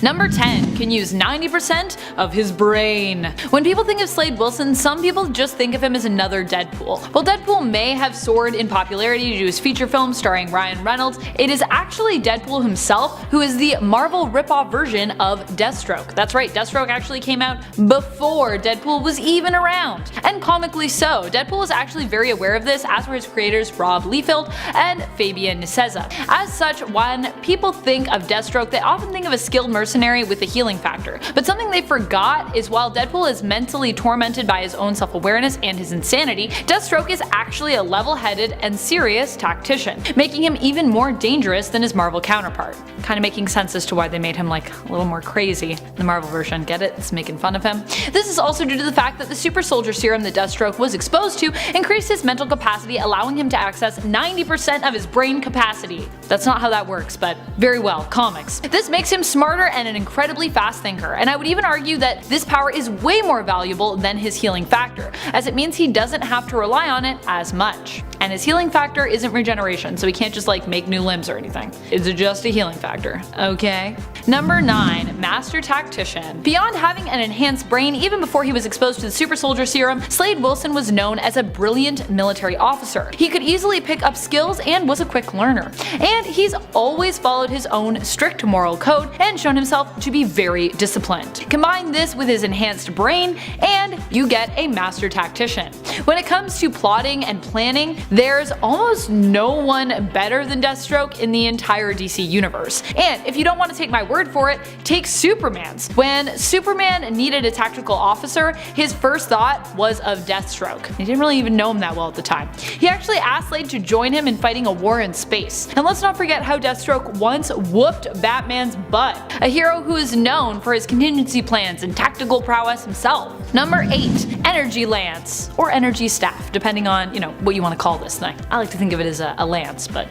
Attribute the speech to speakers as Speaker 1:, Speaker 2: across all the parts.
Speaker 1: Number 10, can use 90% of his brain. When people think of Slade Wilson, some people just think of him as another Deadpool. While Deadpool may have soared in popularity due to his feature film starring Ryan Reynolds, it is actually Deadpool himself who is the Marvel ripoff version of Deathstroke. That's right, Deathstroke actually came out before Deadpool was even around. And comically so, Deadpool was actually very aware of this, as were his creators Rob Liefeld and Fabian Nicieza. As such, when people think of Deathstroke, they often think of a skilled mercenary with a healing factor. But something they forgot is while Deadpool is mentally tormented by his own self-awareness and his insanity, Deathstroke is actually a level-headed and serious tactician, making him even more dangerous than his Marvel counterpart. Kind of making sense as to why they made him like a little more crazy. The Marvel version, get it? It's making fun of him. This is also due to the fact that the super soldier serum that Deathstroke was exposed to increased his mental capacity, allowing him to access 90% of his brain capacity. That's not how that works, but very well, comics. This makes him smarter and an incredibly fast thinker, and I would even argue that this power is way more valuable than his healing factor, as it means he doesn't have to rely on it as much. And his healing factor isn't regeneration, so he can't just like make new limbs or anything. It's just a healing factor, okay? Number 9, Master Tactician. Beyond having an enhanced brain, even before he was exposed to the super soldier serum, Slade Wilson was known as a brilliant military officer. He could easily pick up skills and was a quick learner. And he's always followed his own strict moral code and shown himself to be very disciplined. Combine this with his enhanced brain and you get a master tactician. When it comes to plotting and planning, there's almost no one better than Deathstroke in the entire DC universe. And if you don't want to take my word for it, take Superman's. When Superman needed a tactical officer, his first thought was of Deathstroke. He didn't really even know him that well at the time. He actually asked Slade to join him in fighting a war in space. And let's not forget how Deathstroke once whooped Batman's butt, a hero who is known for his contingency plans and tactical prowess himself. Number 8, Energy Lance, or Energy Staff, depending on, what you want to call this thing. I like to think of it as a lance, but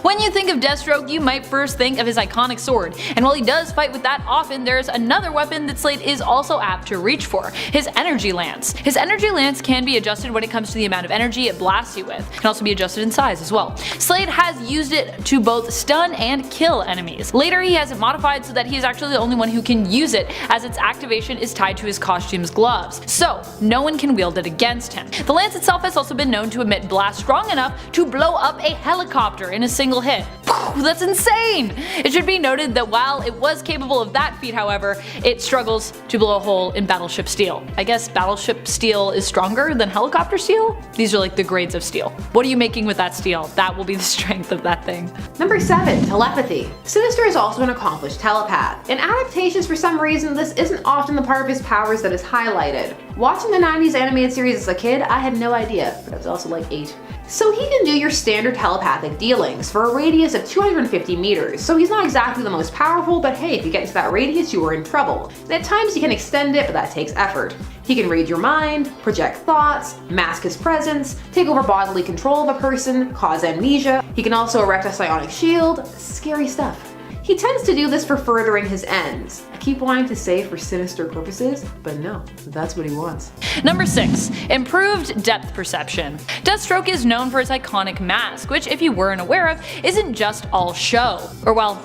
Speaker 1: When you think of Deathstroke, you might first think of his iconic sword, and while he does fight with that often, there's another weapon that Slade is also apt to reach for, his Energy Lance. His Energy Lance can be adjusted when it comes to the amount of energy it blasts you with. It can also be adjusted in size as well. Slade has used it to both stun and kill enemies. Later he has it modified so that he is actually the only one who can use it, as its activation is tied to his costume's gloves, so no one can wield it against him. The lance itself has also been known to emit blasts strong enough to blow up a helicopter in a single hit. That's insane! It should be noted that while it was capable of that feat, however, it struggles to blow a hole in battleship steel. I guess battleship steel is stronger than helicopter steel? These are like the grades of steel. What are you making with that steel? That will be the strength of that thing.
Speaker 2: Number 7, Telepathy. Sinister is also an accomplished telepath. In adaptations, for some reason, this isn't often the part of his powers that is highlighted. Watching the 90s animated series as a kid, I had no idea, but I was also like 8. So he can do your standard telepathic dealings for a radius of 250 meters, so he's not exactly the most powerful, but hey, if you get into that radius, you are in trouble. And at times he can extend it, but that takes effort. He can read your mind, project thoughts, mask his presence, take over bodily control of a person, cause amnesia. He can also erect a psionic shield. Scary stuff. He tends to do this for furthering his ends. I keep wanting to say for sinister purposes, but no, that's what he wants.
Speaker 1: Number 6, Improved Depth Perception. Deathstroke is known for his iconic mask, which if you weren't aware of, isn't just all show. Or well,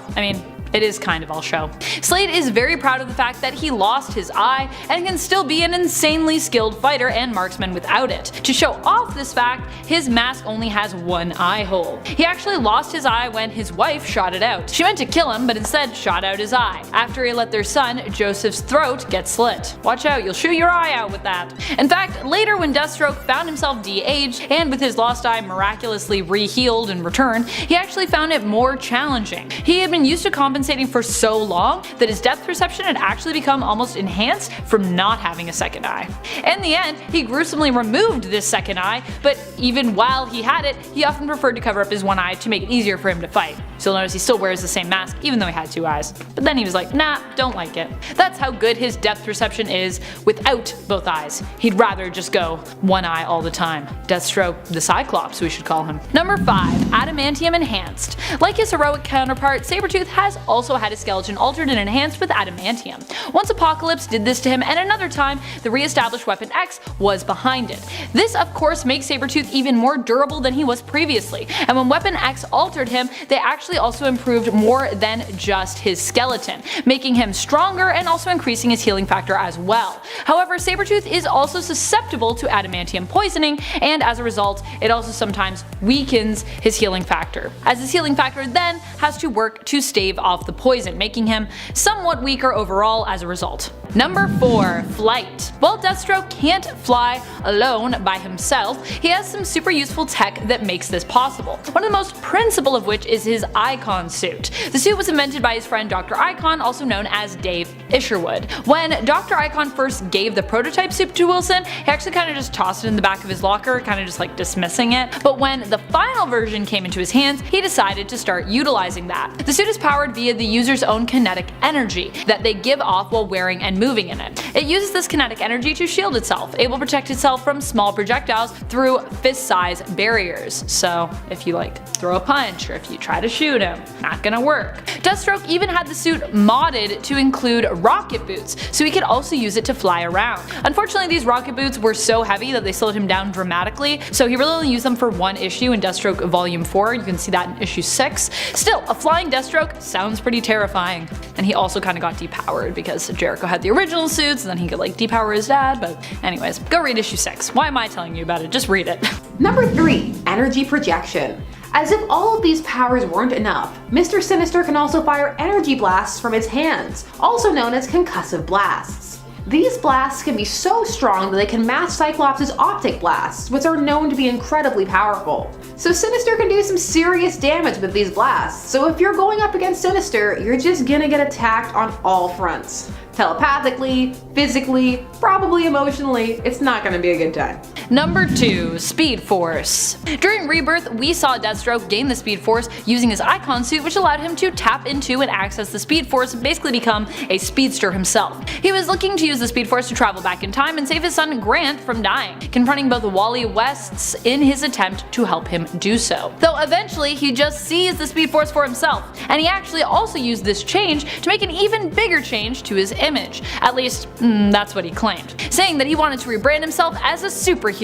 Speaker 1: it is kind of all show. Slade is very proud of the fact that he lost his eye and can still be an insanely skilled fighter and marksman without it. To show off this fact, his mask only has one eye hole. He actually lost his eye when his wife shot it out. She meant to kill him, but instead shot out his eye, after he let their son, Joseph's throat get slit. Watch out, you'll shoot your eye out with that. In fact, later when Deathstroke found himself de-aged, and with his lost eye miraculously re-healed in return, he actually found it more challenging. He had been used to compensating for so long that his depth perception had actually become almost enhanced from not having a second eye. In the end, he gruesomely removed this second eye, but even while he had it, he often preferred to cover up his one eye to make it easier for him to fight. So you'll notice he still wears the same mask even though he had 2 eyes. But then he was like, nah, don't like it. That's how good his depth perception is without both eyes. He'd rather just go one eye all the time. Deathstroke the Cyclops, we should call him. Number 5, Adamantium Enhanced. Like his heroic counterpart, Sabretooth has also had his skeleton altered and enhanced with adamantium. Once Apocalypse did this to him, and another time the re-established Weapon X was behind it. This of course makes Sabretooth even more durable than he was previously, and when Weapon X altered him, they actually actually also improved more than just his skeleton, making him stronger and also increasing his healing factor as well. However, Sabretooth is also susceptible to adamantium poisoning, and as a result, it also sometimes weakens his healing factor, as his healing factor then has to work to stave off the poison, making him somewhat weaker overall as a result. Number 4. Flight. While Deathstroke can't fly alone by himself, he has some super useful tech that makes this possible. One of the most principal of which is his Icon suit. The suit was invented by his friend Dr. Icon, also known as Dave Isherwood. When Dr. Icon first gave the prototype suit to Wilson, he actually kind of just tossed it in the back of his locker, kind of just like dismissing it. But when the final version came into his hands, he decided to start utilizing that. The suit is powered via the user's own kinetic energy that they give off while wearing and moving in it. It uses this kinetic energy to shield itself, able to protect itself from small projectiles through fist-size barriers. So if you like throw a punch or if you try to shoot him, not gonna work. Deathstroke even had the suit modded to include rocket boots, so he could also use it to fly around. Unfortunately, these rocket boots were so heavy that they slowed him down dramatically, so he really only used them for one issue in Deathstroke Volume 4. You can see that in issue 6. Still, a flying Deathstroke sounds pretty terrifying. And he also kind of got depowered because Jericho had the original suits and then he could like depower his dad, but anyways, go read issue 6. Why am I telling you about it? Just read it.
Speaker 2: Number 3. Energy projection. As if all of these powers weren't enough, Mr. Sinister can also fire energy blasts from his hands, also known as concussive blasts. These blasts can be so strong that they can match Cyclops' optic blasts, which are known to be incredibly powerful. So Sinister can do some serious damage with these blasts, so if you're going up against Sinister, you're just gonna get attacked on all fronts. Telepathically, physically, probably emotionally, it's not gonna be a good time.
Speaker 1: Number 2. Speed Force. During Rebirth, we saw Deathstroke gain the Speed Force using his Icon suit, which allowed him to tap into and access the Speed Force and basically become a speedster himself. He was looking to use the Speed Force to travel back in time and save his son Grant from dying, confronting both Wally Wests in his attempt to help him do so. Though eventually he just seized the Speed Force for himself, and he actually also used this change to make an even bigger change to his image. At least, that's what he claimed, saying that he wanted to rebrand himself as a superhero.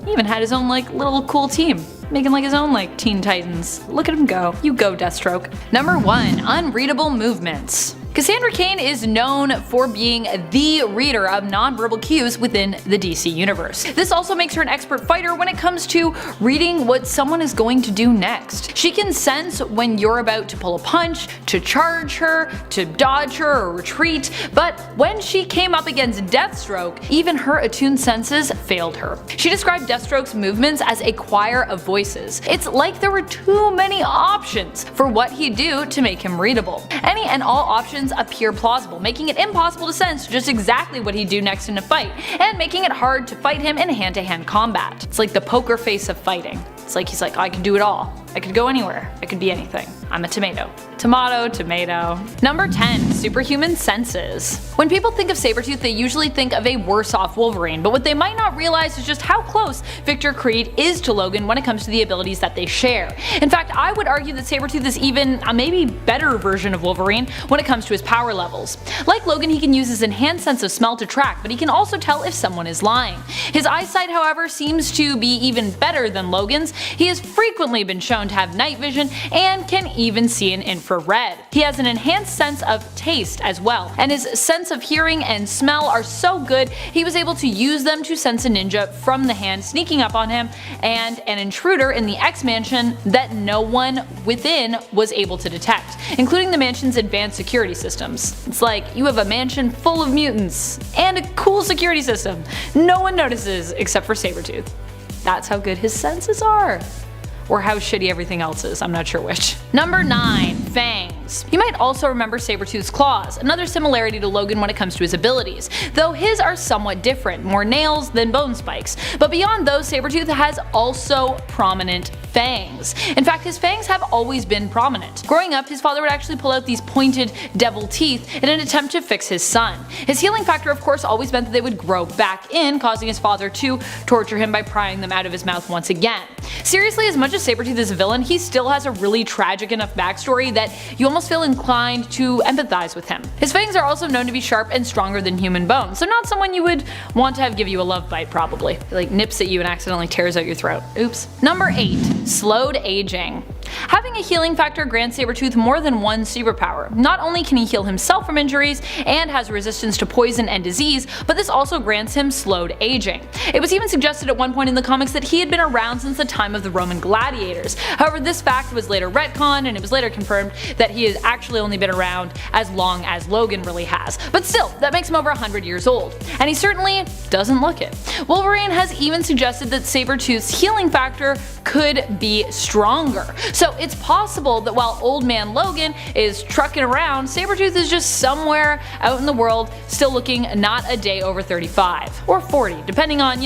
Speaker 1: He even had his own like little cool team, making like his own like Teen Titans. Look at him go. You go, Deathstroke. Number 1. Unreadable movements. Cassandra Cain is known for being the reader of nonverbal cues within the DC universe. This also makes her an expert fighter when it comes to reading what someone is going to do next. She can sense when you're about to pull a punch, to charge her, to dodge her or retreat, but when she came up against Deathstroke, even her attuned senses failed her. She described Deathstroke's movements as a choir of voices. It's like there were too many options for what he'd do to make him readable. Any and all options appear plausible, making it impossible to sense just exactly what he'd do next in a fight, and making it hard to fight him in hand-to-hand combat. It's like the poker face of fighting. It's like he's like, I can do it all. I could go anywhere. I could be anything. I'm a tomato. Tomato, tomato. Number 10. Superhuman senses. When people think of Sabretooth, they usually think of a worse off Wolverine, but what they might not realize is just how close Victor Creed is to Logan when it comes to the abilities that they share. In fact, I would argue that Sabretooth is even a maybe better version of Wolverine when it comes to his power levels. Like Logan, he can use his enhanced sense of smell to track, but he can also tell if someone is lying. His eyesight, however, seems to be even better than Logan's. He has frequently been shown to have night vision and can even see in infrared. He has an enhanced sense of taste as well, and his sense of hearing and smell are so good he was able to use them to sense a ninja from the hand sneaking up on him and an intruder in the X Mansion that no one within was able to detect, including the mansion's advanced security systems. It's like you have a mansion full of mutants and a cool security system. No one notices except for Sabretooth. That's how good his senses are. Or how shitty everything else is, I'm not sure which. Number 9. Fangs. You might also remember Sabretooth's claws, another similarity to Logan when it comes to his abilities, though his are somewhat different, more nails than bone spikes. But beyond those, Sabretooth has also prominent fangs. In fact, his fangs have always been prominent. Growing up, his father would actually pull out these pointed devil teeth in an attempt to fix his son. His healing factor, of course, always meant that they would grow back in, causing his father to torture him by prying them out of his mouth once again. Seriously, as much as Sabretooth is a villain, he still has a really tragic enough backstory that you almost feel inclined to empathize with him. His fangs are also known to be sharp and stronger than human bone, so not someone you would want to have give you a love bite probably. He like nips at you and accidentally tears out your throat. Oops. Number 8. Slowed aging. Having a healing factor grants Sabretooth more than one superpower. Not only can he heal himself from injuries and has resistance to poison and disease, but this also grants him slowed aging. It was even suggested at one point in the comics that he had been around since the time of the Roman gladiators. However, this fact was later retconned, and it was later confirmed that he has actually only been around as long as Logan really has. But still, that makes him over 100 years old, and he certainly doesn't look it. Wolverine has even suggested that Sabretooth's healing factor could be stronger. So it's possible that while old man Logan is trucking around, Sabretooth is just somewhere out in the world still looking not a day over 35. Or 40, depending on,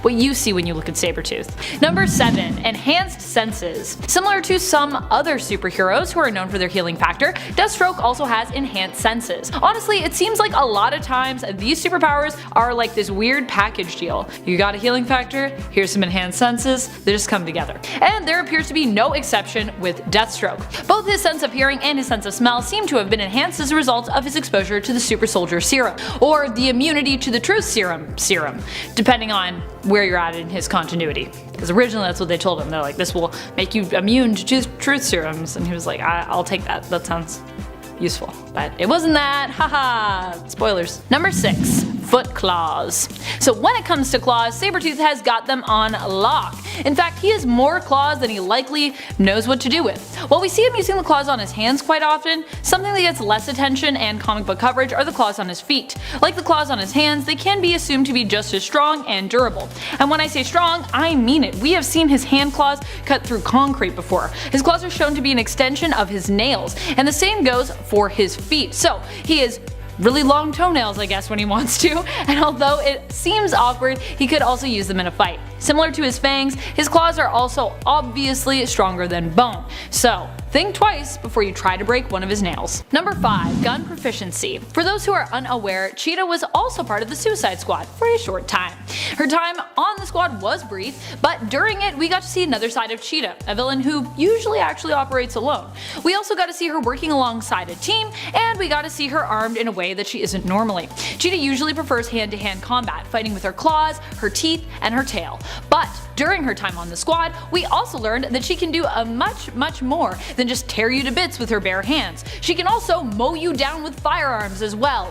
Speaker 1: what you see when you look at Sabretooth. Number 7. Enhanced senses. Similar to some other superheroes who are known for their healing factor, Deathstroke also has enhanced senses. Honestly, it seems like a lot of times these superpowers are like this weird package deal. You got a healing factor, here's some enhanced senses, they just come together. And there appears to be no exception with Deathstroke. Both his sense of hearing and his sense of smell seem to have been enhanced as a result of his exposure to the super soldier serum, or the immunity to the truth serum, depending on where you're at in his continuity. Because originally that's what they told him. They're like, this will make you immune to truth serums. And he was like, I'll take that. That sounds useful. But it wasn't that. Haha. Spoilers. Number 6. Foot claws. So when it comes to claws, Sabretooth has got them on lock. In fact, he has more claws than he likely knows what to do with. While we see him using the claws on his hands quite often, something that gets less attention and comic book coverage are the claws on his feet. Like the claws on his hands, they can be assumed to be just as strong and durable. And when I say strong, I mean it. We have seen his hand claws cut through concrete before. His claws are shown to be an extension of his nails, and the same goes for his feet. So he is really long toenails, I guess, when he wants to, and although it seems awkward, he could also use them in a fight. Similar to his fangs, his claws are also obviously stronger than bone, so think twice before you try to break one of his nails. Number 5. Gun proficiency. For those who are unaware, Cheetah was also part of the Suicide Squad for a short time. Her time on the squad was brief, but during it we got to see another side of Cheetah, a villain who usually actually operates alone. We also got to see her working alongside a team, and we got to see her armed in a way that she isn't normally. Cheetah usually prefers hand-to-hand combat, fighting with her claws, her teeth, and her tail. But during her time on the squad, we also learned that she can do a much more than just tear you to bits with her bare hands. She can also mow you down with firearms as well.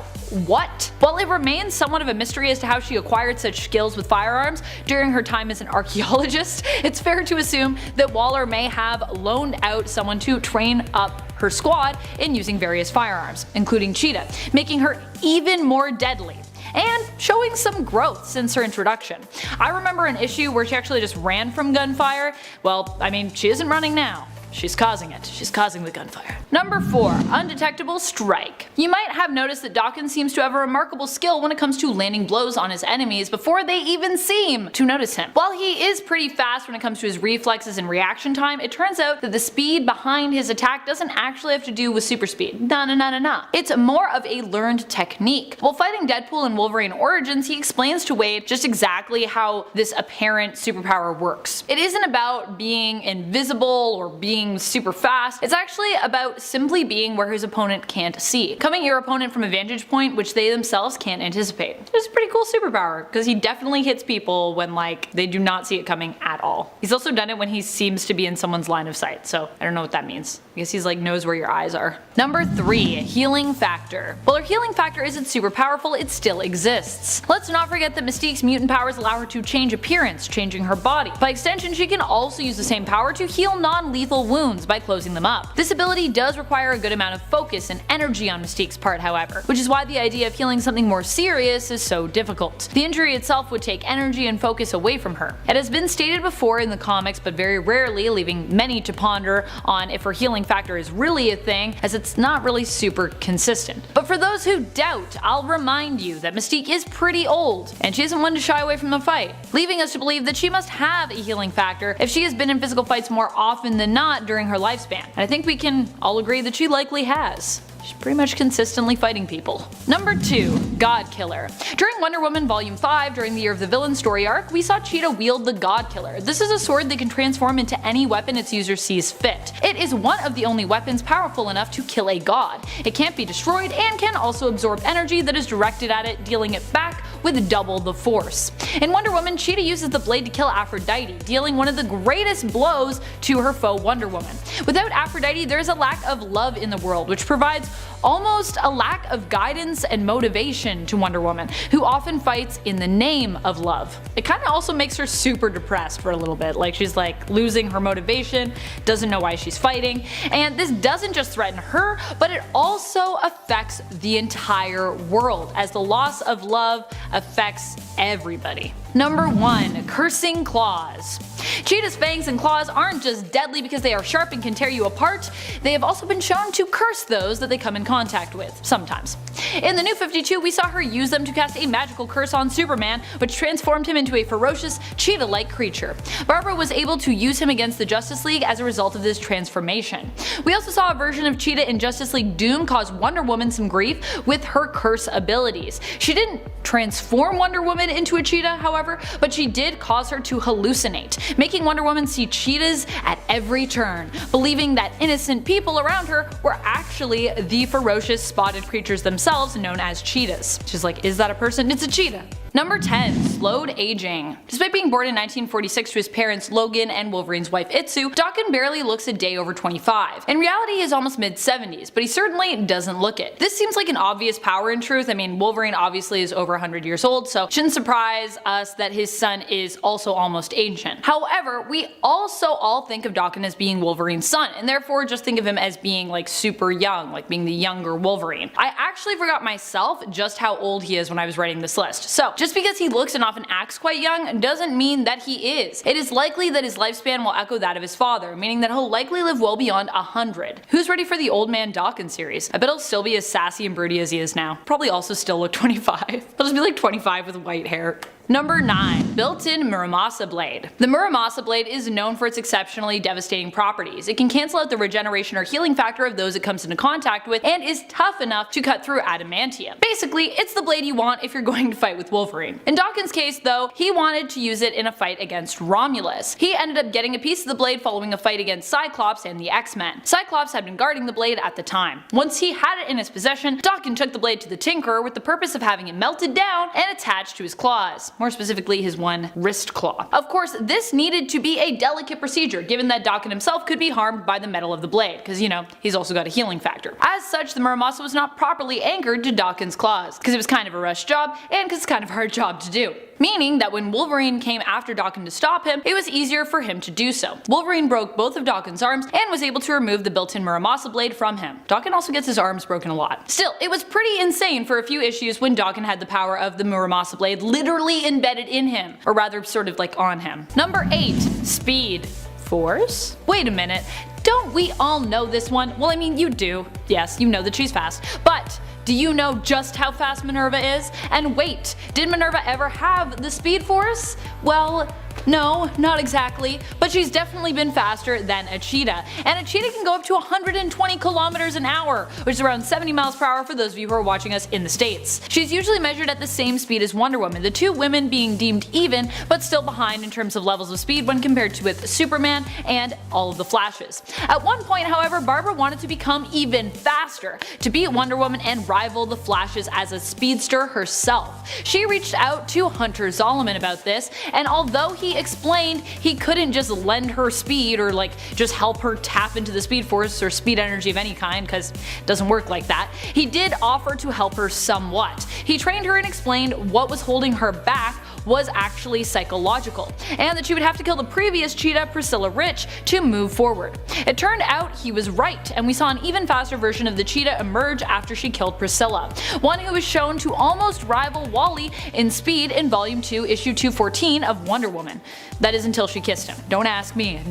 Speaker 1: What? While it remains somewhat of a mystery as to how she acquired such skills with firearms during her time as an archaeologist, it's fair to assume that Waller may have loaned out someone to train up her squad in using various firearms, including Cheetah, making her even more deadly and showing some growth since her introduction. I remember an issue where she actually just ran from gunfire. Well, I mean, she isn't running now. She's causing it. She's causing the gunfire. Number 4. Undetectable strike. You might have noticed that Daken seems to have a remarkable skill when it comes to landing blows on his enemies before they even seem to notice him. While he is pretty fast when it comes to his reflexes and reaction time, it turns out that the speed behind his attack doesn't actually have to do with super speed. Nah. It's more of a learned technique. While fighting Deadpool in Wolverine Origins, he explains to Wade just exactly how this apparent superpower works. It isn't about being invisible or being super fast. It's actually about simply being where his opponent can't see, coming at your opponent from a vantage point which they themselves can't anticipate. It's a pretty cool superpower because he definitely hits people when they do not see it coming at all. He's also done it when he seems to be in someone's line of sight, so I don't know what that means. I guess he's knows where your eyes are. Number 3. Healing factor. While her healing factor isn't super powerful, it still exists. Let's not forget that Mystique's mutant powers allow her to change appearance, changing her body. By extension, she can also use the same power to heal non-lethal wounds by closing them up. This ability does require a good amount of focus and energy on Mystique's part, however, which is why the idea of healing something more serious is so difficult. The injury itself would take energy and focus away from her. It has been stated before in the comics, but very rarely, leaving many to ponder on if her healing factor is really a thing, as it's not really super consistent. But for those who doubt, I'll remind you that Mystique is pretty old, and she isn't one to shy away from the fight, leaving us to believe that she must have a healing factor if she has been in physical fights more often than not during her lifespan. And I think we can all agree that she likely has. She's pretty much consistently fighting people. Number 2. God Killer. During Wonder Woman Volume 5, during the Year of the Villain story arc, we saw Cheetah wield the God Killer. This is a sword that can transform into any weapon its user sees fit. It is one of the only weapons powerful enough to kill a god. It can't be destroyed and can also absorb energy that is directed at it, dealing it back with double the force. In Wonder Woman, Cheetah uses the blade to kill Aphrodite, dealing one of the greatest blows to her foe Wonder Woman. Without Aphrodite, there's a lack of love in the world, which provides almost a lack of guidance and motivation to Wonder Woman, who often fights in the name of love. It kind of also makes her super depressed for a little bit, like she's like losing her motivation, doesn't know why she's fighting, and this doesn't just threaten her, but it also affects the entire world, as the loss of love affects everybody. Number 1. Cursing Claws. Cheetah's fangs and claws aren't just deadly because they are sharp and can tear you apart, they have also been shown to curse those that they come in contact with, sometimes. In the New 52, we saw her use them to cast a magical curse on Superman, which transformed him into a ferocious, cheetah-like creature. Barbara was able to use him against the Justice League as a result of this transformation. We also saw a version of Cheetah in Justice League Doom cause Wonder Woman some grief with her curse abilities. She didn't transform Wonder Woman into a cheetah, however, but she did cause her to hallucinate, making Wonder Woman see cheetahs at every turn, believing that innocent people around her were actually the ferocious spotted creatures themselves known as cheetahs. She's like, is that a person? It's a cheetah. Number 10. Slowed aging. Despite being born in 1946 to his parents Logan and Wolverine's wife Itsu, Daken barely looks a day over 25. In reality, he is almost mid-70s, but he certainly doesn't look it. This seems like an obvious power in truth. I mean, Wolverine obviously is over 100 years old, so shouldn't surprise us that his son is also almost ancient. However, we also all think of Daken as being Wolverine's son, and therefore just think of him as being like super young, like being the younger Wolverine. I actually forgot myself just how old he is when I was writing this list, so just because he looks and often acts quite young doesn't mean that he is. It is likely that his lifespan will echo that of his father, meaning that he'll likely live well beyond 100. Who's ready for the Old Man Daken series? I bet he'll still be as sassy and broody as he is now. Probably also still look 25. He'll just be like 25 with white hair. Number 9. Built-in Muramasa Blade. The Muramasa Blade is known for its exceptionally devastating properties. It can cancel out the regeneration or healing factor of those it comes into contact with, and is tough enough to cut through adamantium. Basically, it's the blade you want if you're going to fight with Wolverine. In Daken's case though, he wanted to use it in a fight against Romulus. He ended up getting a piece of the blade following a fight against Cyclops and the X-Men. Cyclops had been guarding the blade at the time. Once he had it in his possession, Daken took the blade to the Tinkerer with the purpose of having it melted down and attached to his claws. More specifically his one wrist claw. Of course, this needed to be a delicate procedure given that Daken himself could be harmed by the metal of the blade, because you know, he's also got a healing factor. As such, the Muramasa was not properly anchored to Daken's claws, because it was kind of a rushed job and because it's kind of a hard job to do. Meaning that when Wolverine came after Daken to stop him, it was easier for him to do so. Wolverine broke both of Daken's arms and was able to remove the built-in Muramasa blade from him. Daken also gets his arms broken a lot. Still, it was pretty insane for a few issues when Daken had the power of the Muramasa blade literally embedded in him, or rather sort of like on him. Number 8. Speed. Force? Wait a minute. Don't we all know this one? Well, I mean, you do. Yes, you know that she's fast. But do you know just how fast Minerva is? And wait, did Minerva ever have the Speed Force? Well, no, not exactly, but she's definitely been faster than a cheetah. And a cheetah can go up to 120 kilometers an hour, which is around 70 miles per hour for those of you who are watching us in the States. She's usually measured at the same speed as Wonder Woman, the two women being deemed even, but still behind in terms of levels of speed when compared to with Superman and all of the Flashes. At one point, however, Barbara wanted to become even faster, to beat Wonder Woman and rival the Flashes as a speedster herself. She reached out to Hunter Zolomon about this, and although he explained he couldn't just lend her speed or like just help her tap into the Speed Force or speed energy of any kind, because it doesn't work like that, he did offer to help her somewhat. He trained her and explained what was holding her back was actually psychological, and that she would have to kill the previous cheetah, Priscilla Rich, to move forward. It turned out he was right, and we saw an even faster version of the cheetah emerge after she killed Priscilla, one who was shown to almost rival Wally in speed in Volume 2, Issue 214 of Wonder Woman. That is until she kissed him. Don't ask me,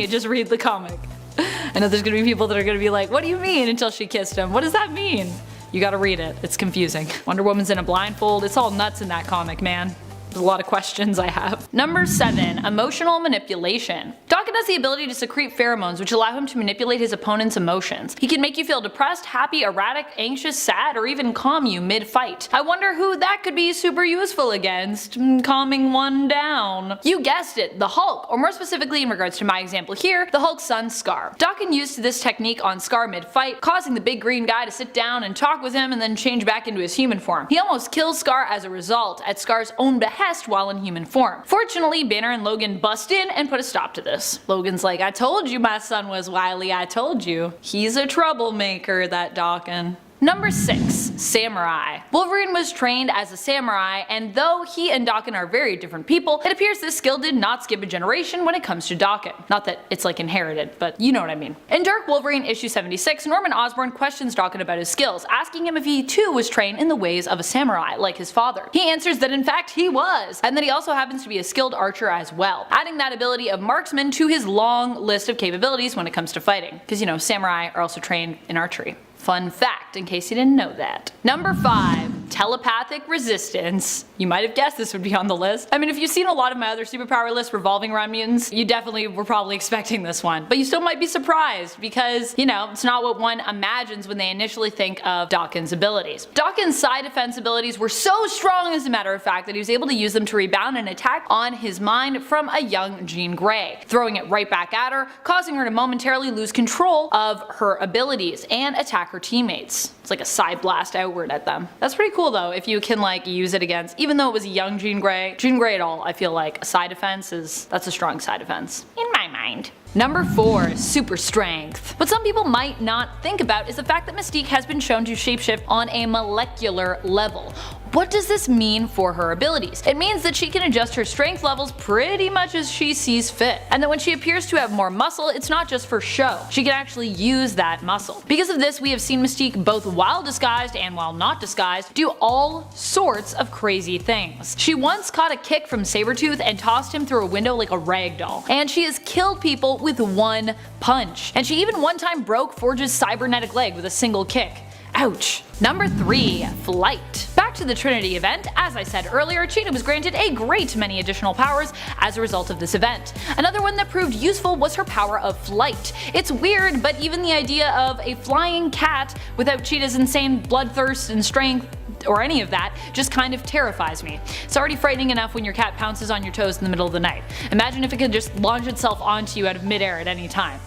Speaker 1: just read the comic. I know there's gonna be people that are gonna be like, what do you mean until she kissed him? What does that mean? You gotta read it, it's confusing. Wonder Woman's in a blindfold, it's all nuts in that comic, man. There's a lot of questions I have. Number 7. Emotional manipulation. Daken has the ability to secrete pheromones which allow him to manipulate his opponent's emotions. He can make you feel depressed, happy, erratic, anxious, sad, or even calm you mid-fight. I wonder who that could be super useful against. Calming one down. You guessed it, the Hulk, or more specifically in regards to my example here, the Hulk's son Scar. Daken used this technique on Scar mid-fight, causing the big green guy to sit down and talk with him and then change back into his human form. He almost kills Scar as a result, at Scar's own behest while in human form. Fortunately, Banner and Logan bust in and put a stop to this. Logan's like, I told you my son was wily, I told you. He's a troublemaker, that Daken. Number 6. Samurai. Wolverine was trained as a samurai, and though he and Daken are very different people, it appears this skill did not skip a generation when it comes to Daken. Not that it's like inherited, but you know what I mean. In Dark Wolverine issue 76, Norman Osborn questions Daken about his skills, asking him if he too was trained in the ways of a samurai, like his father. He answers that in fact he was, and that he also happens to be a skilled archer as well, adding that ability of marksman to his long list of capabilities when it comes to fighting. Because you know, samurai are also trained in archery. Fun fact, in case you didn't know that. Number 5. Telepathic resistance. You might have guessed this would be on the list. I mean, if you've seen a lot of my other superpower lists revolving around mutants, you definitely were probably expecting this one. But you still might be surprised because, you know, it's not what one imagines when they initially think of Daken's abilities. Daken's side defense abilities were so strong, as a matter of fact, that he was able to use them to rebound an attack on his mind from a young Jean Grey, throwing it right back at her, causing her to momentarily lose control of her abilities and attack her teammates. It's like a side blast outward at them. That's pretty cool though, if you can like use it against, even though it was a young Jean Grey at all, I feel like a side defense that's a strong side defense. In my mind. Number 4. Super strength. What some people might not think about is the fact that Mystique has been shown to shapeshift on a molecular level. What does this mean for her abilities? It means that she can adjust her strength levels pretty much as she sees fit, and that when she appears to have more muscle, it's not just for show. She can actually use that muscle. Because of this, we have seen Mystique, both while disguised and while not disguised, do all sorts of crazy things. She once caught a kick from Sabretooth and tossed him through a window like a rag doll, and she has killed people with one punch. And she even one time broke Forge's cybernetic leg with a single kick. Ouch. Number 3. Flight. Back to the Trinity event, as I said earlier, Cheetah was granted a great many additional powers as a result of this event. Another one that proved useful was her power of flight. It's weird, but even the idea of a flying cat without Cheetah's insane bloodthirst and strength or any of that just kind of terrifies me. It's already frightening enough when your cat pounces on your toes in the middle of the night. Imagine if it could just launch itself onto you out of midair at any time.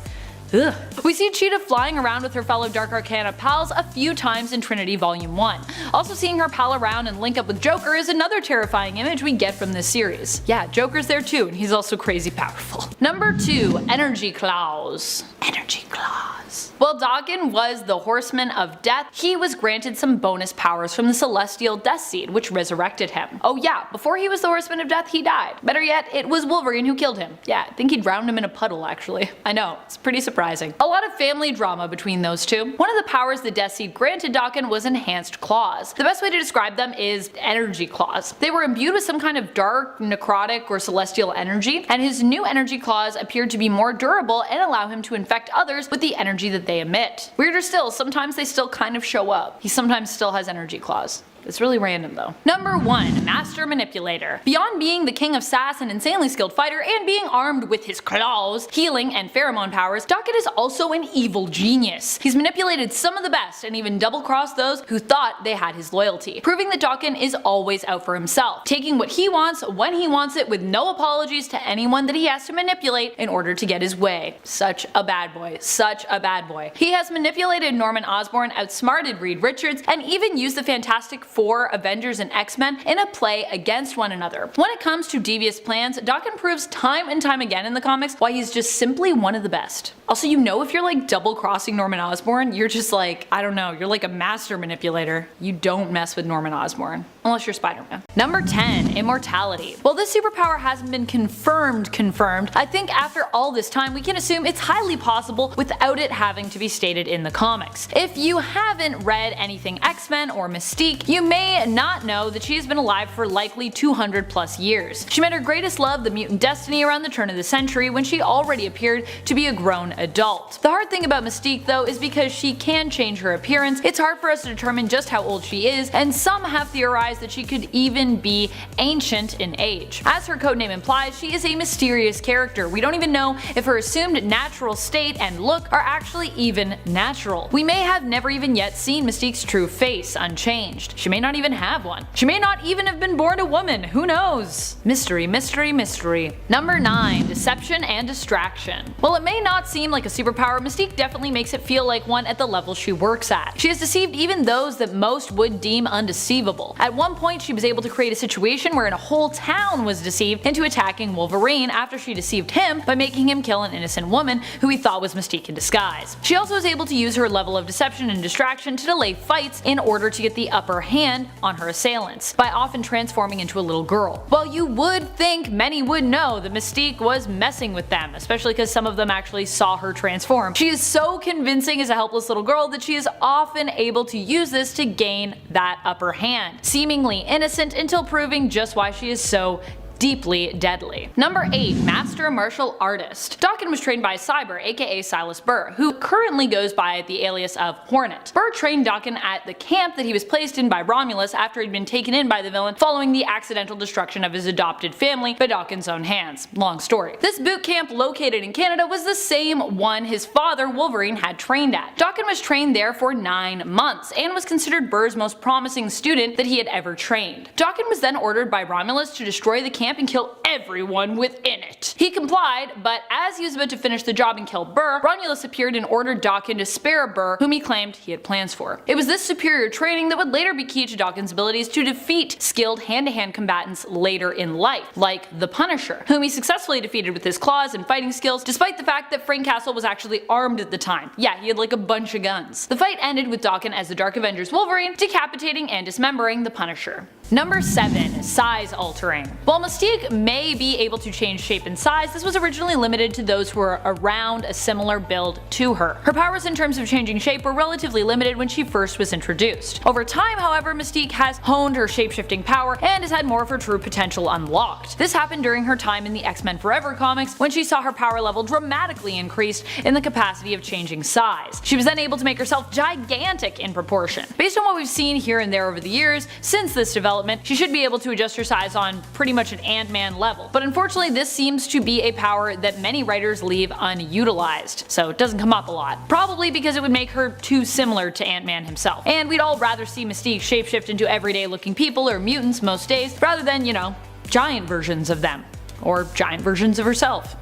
Speaker 1: Ugh. We see Cheetah flying around with her fellow Dark Arcana pals a few times in Trinity Volume 1. Also seeing her pal around and link up with Joker is another terrifying image we get from this series. Yeah, Joker's there too, and he's also crazy powerful. Number 2. Energy Claws. Energy Claws. While Daken was the Horseman of Death, he was granted some bonus powers from the Celestial Death Seed, which resurrected him. Oh yeah, before he was the Horseman of Death, he died. Better yet, it was Wolverine who killed him. Yeah, I think he drowned him in a puddle actually. I know, it's pretty surprising. A lot of family drama between those two. One of the powers the Death Seed granted Daken was Enhanced Claws. The best way to describe them is Energy Claws. They were imbued with some kind of dark, necrotic, or celestial energy, and his new Energy Claws appeared to be more durable and allow him to infect others with the energy that they emit. Weirder still, sometimes they still kind of show up. He sometimes still has Energy Claws. It's really random though. Number 1. Master Manipulator. Beyond being the king of sass and insanely skilled fighter and being armed with his claws, healing, and pheromone powers, Daken is also an evil genius. He's manipulated some of the best and even double-crossed those who thought they had his loyalty, proving that Daken is always out for himself, taking what he wants when he wants it with no apologies to anyone that he has to manipulate in order to get his way. Such a bad boy. Such a bad boy. He has manipulated Norman Osborn, outsmarted Reed Richards, and even used the Fantastic Four, Avengers, and X-Men in a play against one another. When it comes to devious plans, Daken proves time and time again in the comics why he's just simply one of the best. Also, you know, if you're like double crossing Norman Osborn, you're just like, I don't know, you're like a master manipulator. You don't mess with Norman Osborn. Unless you're Spider-Man. Number 10. Immortality. While this superpower hasn't been confirmed, I think after all this time we can assume it's highly possible without it having to be stated in the comics. If you haven't read anything X-Men or Mystique, you you may not know that she has been alive for likely 200 plus years. She met her greatest love, the mutant Destiny, around the turn of the century when she already appeared to be a grown adult. The hard thing about Mystique though is because she can change her appearance, it's hard for us to determine just how old she is, and some have theorized that she could even be ancient in age. As her codename implies, she is a mysterious character. We don't even know if her assumed natural state and look are actually even natural. We may have never even yet seen Mystique's true face unchanged. She may not even have one. She may not even have been born a woman, who knows? Mystery, mystery, mystery. Number 9. Deception and distraction. While it may not seem like a superpower, Mystique definitely makes it feel like one at the level she works at. She has deceived even those that most would deem undeceivable. At one point she was able to create a situation wherein a whole town was deceived into attacking Wolverine after she deceived him by making him kill an innocent woman who he thought was Mystique in disguise. She also was able to use her level of deception and distraction to delay fights in order to get the upper hand on her assailants, by often transforming into a little girl. While you would think many would know that Mystique was messing with them, especially because some of them actually saw her transform, she is so convincing as a helpless little girl that she is often able to use this to gain that upper hand, seemingly innocent until proving just why she is so deeply deadly. Number 8. Master Martial Artist. Daken was trained by Cyber, aka Silas Burr, who currently goes by the alias of Hornet. Burr trained Daken at the camp that he was placed in by Romulus after he'd been taken in by the villain following the accidental destruction of his adopted family by Daken's own hands. Long story. This boot camp located in Canada was the same one his father Wolverine had trained at. Daken was trained there for 9 months and was considered Burr's most promising student that he had ever trained. Daken was then ordered by Romulus to destroy the camp and kill everyone within it. He complied, but as he was about to finish the job and kill Burr, Romulus appeared and ordered Daken to spare Burr, whom he claimed he had plans for. It was this superior training that would later be key to Daken's abilities to defeat skilled hand-to-hand combatants later in life, like the Punisher, whom he successfully defeated with his claws and fighting skills, despite the fact that Frank Castle was actually armed at the time. Yeah, he had like a bunch of guns. The fight ended with Daken as the Dark Avengers Wolverine decapitating and dismembering the Punisher. Number 7. Size altering. While Mystique may be able to change shape and size, this was originally limited to those who were around a similar build to her. Her powers in terms of changing shape were relatively limited when she first was introduced. Over time, however, Mystique has honed her shapeshifting power and has had more of her true potential unlocked. This happened during her time in the X-Men Forever comics when she saw her power level dramatically increased in the capacity of changing size. She was then able to make herself gigantic in proportion. Based on what we've seen here and there over the years since this development, she should be able to adjust her size on pretty much an Ant-Man level, but unfortunately this seems to be a power that many writers leave unutilized, so it doesn't come up a lot. Probably because it would make her too similar to Ant-Man himself, and we'd all rather see Mystique shapeshift into everyday looking people or mutants most days, rather than, you know, giant versions of them, or giant versions of herself,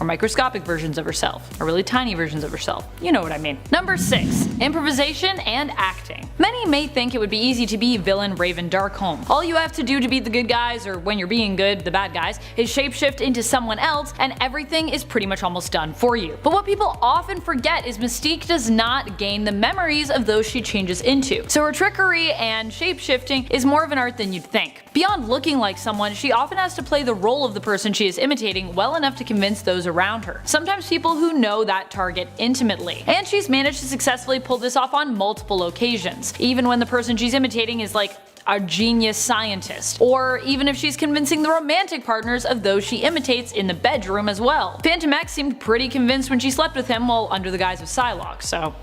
Speaker 1: or microscopic versions of herself, or really tiny versions of herself. You know what I mean. Number 6. Improvisation and acting. Many may think it would be easy to be villain Raven Darkholme. All you have to do to be the good guys, or when you're being good, the bad guys, is shapeshift into someone else and everything is pretty much almost done for you. But what people often forget is Mystique does not gain the memories of those she changes into, so her trickery and shapeshifting is more of an art than you'd think. Beyond looking like someone, she often has to play the role of the person she is imitating well enough to convince those around her, sometimes people who know that target intimately. And she's managed to successfully pull this off on multiple occasions, even when the person she's imitating is like a genius scientist, or even if she's convincing the romantic partners of those she imitates in the bedroom as well. Phantom X seemed pretty convinced when she slept with him while under the guise of Psylocke, so.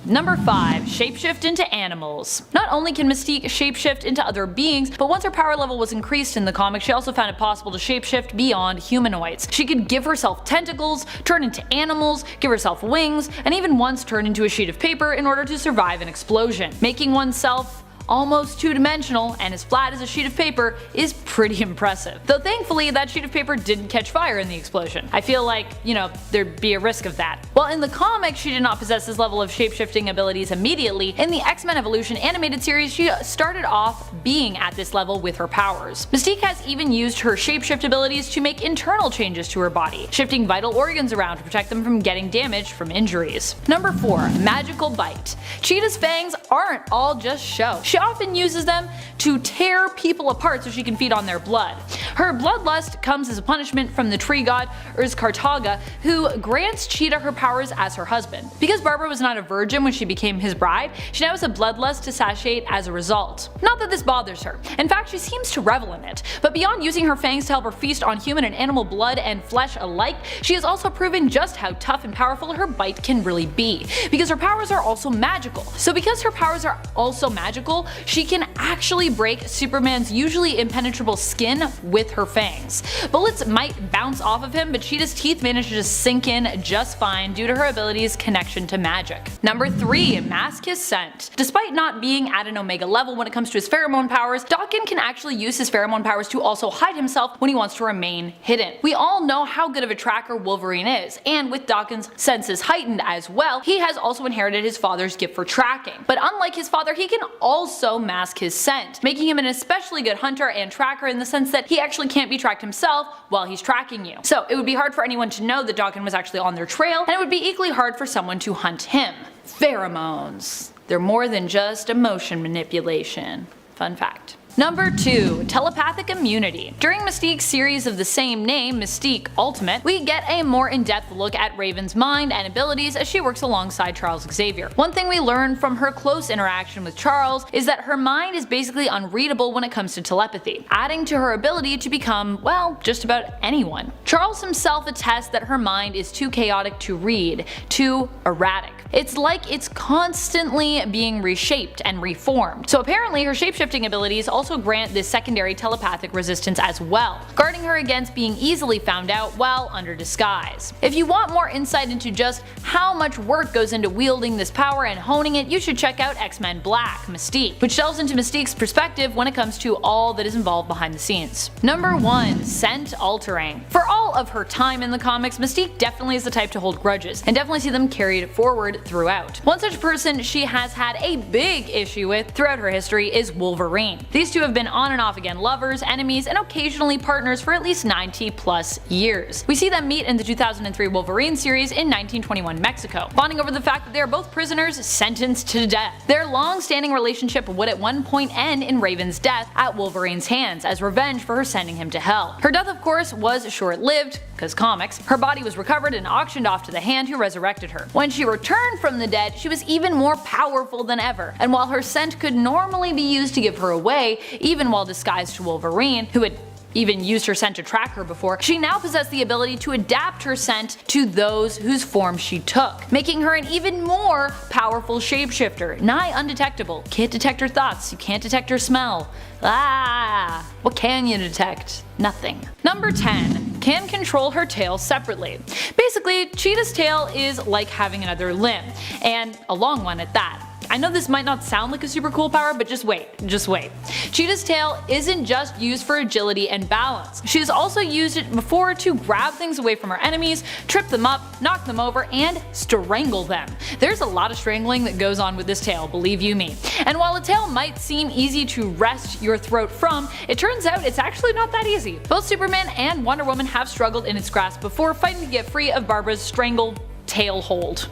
Speaker 1: Number 5. Shapeshift into animals. Not only can Mystique shapeshift into other beings, but once her power level was increased in the comics, she also found it possible to shapeshift beyond humanoids. She could give herself tentacles, turn into animals, give herself wings, and even once turn into a sheet of paper in order to survive an explosion. Making oneself almost two-dimensional and as flat as a sheet of paper is pretty impressive. Though thankfully that sheet of paper didn't catch fire in the explosion. I feel like, you know, there'd be a risk of that. While in the comics she did not possess this level of shapeshifting abilities immediately, in the X-Men Evolution animated series she started off being at this level with her powers. Mystique has even used her shapeshift abilities to make internal changes to her body, shifting vital organs around to protect them from getting damaged from injuries. Number 4. Magical Bite. Cheetah's fangs aren't all just show. She often uses them to tear people apart so she can feed on their blood. Her bloodlust comes as a punishment from the tree god Kartaga, who grants Cheetah her powers as her husband. Because Barbara was not a virgin when she became his bride, she now has a bloodlust to satiate as a result. Not that this bothers her. In fact, she seems to revel in it. But beyond using her fangs to help her feast on human and animal blood and flesh alike, she has also proven just how tough and powerful her bite can really be, because her powers are also magical. So because her powers are also magical, she can actually break Superman's usually impenetrable skin with her fangs. Bullets might bounce off of him, but Cheetah's teeth manage to just sink in just fine due to her ability's connection to magic. Number 3. Mask his scent. Despite not being at an Omega level when it comes to his pheromone powers, Daken can actually use his pheromone powers to also hide himself when he wants to remain hidden. We all know how good of a tracker Wolverine is, and with Daken's senses heightened as well, he has also inherited his father's gift for tracking. But unlike his father, he can also mask his scent, making him an especially good hunter and tracker in the sense that he actually can't be tracked himself while he's tracking you. So it would be hard for anyone to know that Daken was actually on their trail, and it would be equally hard for someone to hunt him. Pheromones. They're more than just emotion manipulation. Fun fact. Number 2. Telepathic immunity. During Mystique's series of the same name, Mystique Ultimate, we get a more in-depth look at Raven's mind and abilities as she works alongside Charles Xavier. One thing we learn from her close interaction with Charles is that her mind is basically unreadable when it comes to telepathy, adding to her ability to become, well, just about anyone. Charles himself attests that her mind is too chaotic to read, too erratic. It's like it's constantly being reshaped and reformed. So apparently her shapeshifting abilities also grant this secondary telepathic resistance as well, guarding her against being easily found out while under disguise. If you want more insight into just how much work goes into wielding this power and honing it, you should check out X-Men Black, Mystique, which delves into Mystique's perspective when it comes to all that is involved behind the scenes. Number 1. Scent altering. For all of her time in the comics, Mystique definitely is the type to hold grudges, and definitely see them carried forward throughout. One such person she has had a big issue with throughout her history is Wolverine. These two have been on and off again lovers, enemies, and occasionally partners for at least 90 plus years. We see them meet in the 2003 Wolverine series in 1921 Mexico, bonding over the fact that they are both prisoners sentenced to death. Their long-standing relationship would at one point end in Raven's death at Wolverine's hands as revenge for her sending him to hell. Her death, of course, was short-lived, because comics. Her body was recovered and auctioned off to the Hand who resurrected her. When she returned from the dead, she was even more powerful than ever, and while her scent could normally be used to give her away, even while disguised to Wolverine, who had even used her scent to track her before, she now possessed the ability to adapt her scent to those whose form she took, making her an even more powerful shapeshifter, nigh undetectable. Can't detect her thoughts, you can't detect her smell. What can you detect? Nothing. Number 10. Can control her tail separately. Basically, Cheetah's tail is like having another limb, and a long one at that. I know this might not sound like a super cool power, but just wait. Cheetah's tail isn't just used for agility and balance. She has also used it before to grab things away from her enemies, trip them up, knock them over, and strangle them. There's a lot of strangling that goes on with this tail, believe you me. And while a tail might seem easy to wrest your throat from, it turns out it's actually not that easy. Both Superman and Wonder Woman have struggled in its grasp before, fighting to get free of Barbara's strangle tail hold.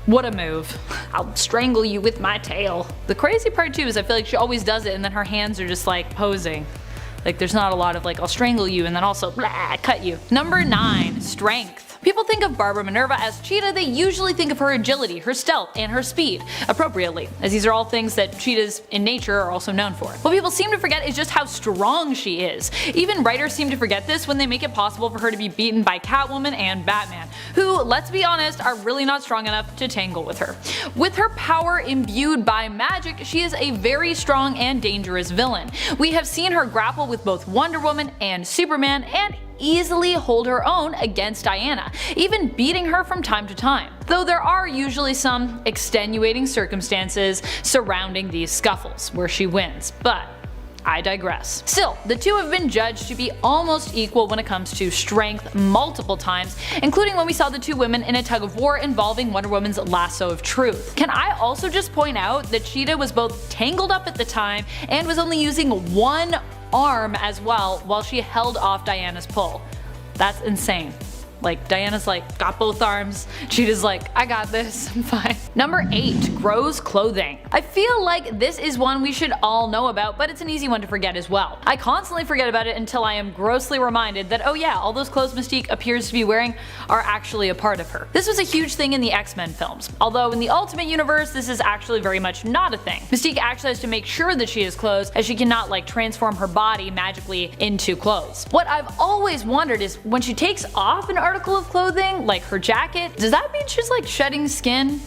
Speaker 1: What a move. I'll strangle you with my tail. The crazy part too is I feel like she always does it and then her hands are just like posing. Like there's not a lot of like I'll strangle you and then also blah, cut you. Number 9. Strength. People think of Barbara Minerva as Cheetah, they usually think of her agility, her stealth, and her speed, appropriately, as these are all things that cheetahs in nature are also known for. What people seem to forget is just how strong she is. Even writers seem to forget this when they make it possible for her to be beaten by Catwoman and Batman, who, let's be honest, are really not strong enough to tangle with her. With her power imbued by magic, she is a very strong and dangerous villain. We have seen her grapple with both Wonder Woman and Superman, and easily hold her own against Diana, even beating her from time to time. Though there are usually some extenuating circumstances surrounding these scuffles where she wins, but I digress. Still, the two have been judged to be almost equal when it comes to strength multiple times, including when we saw the two women in a tug of war involving Wonder Woman's lasso of truth. Can I also just point out that Cheetah was both tangled up at the time and was only using one arm as well while she held off Diana's pull. That's insane. Like, Diana's like, got both arms. Cheetah's like, I got this, I'm fine. Number 8, grows clothing. I feel like this is one we should all know about, but it's an easy one to forget as well. I constantly forget about it until I am grossly reminded that, oh yeah, all those clothes Mystique appears to be wearing are actually a part of her. This was a huge thing in the X-Men films, although in the Ultimate Universe this is actually very much not a thing. Mystique actually has to make sure that she has clothes, as she cannot like transform her body magically into clothes. What I've always wondered is, when she takes off an article of clothing, like her jacket, does that mean she's like shedding skin?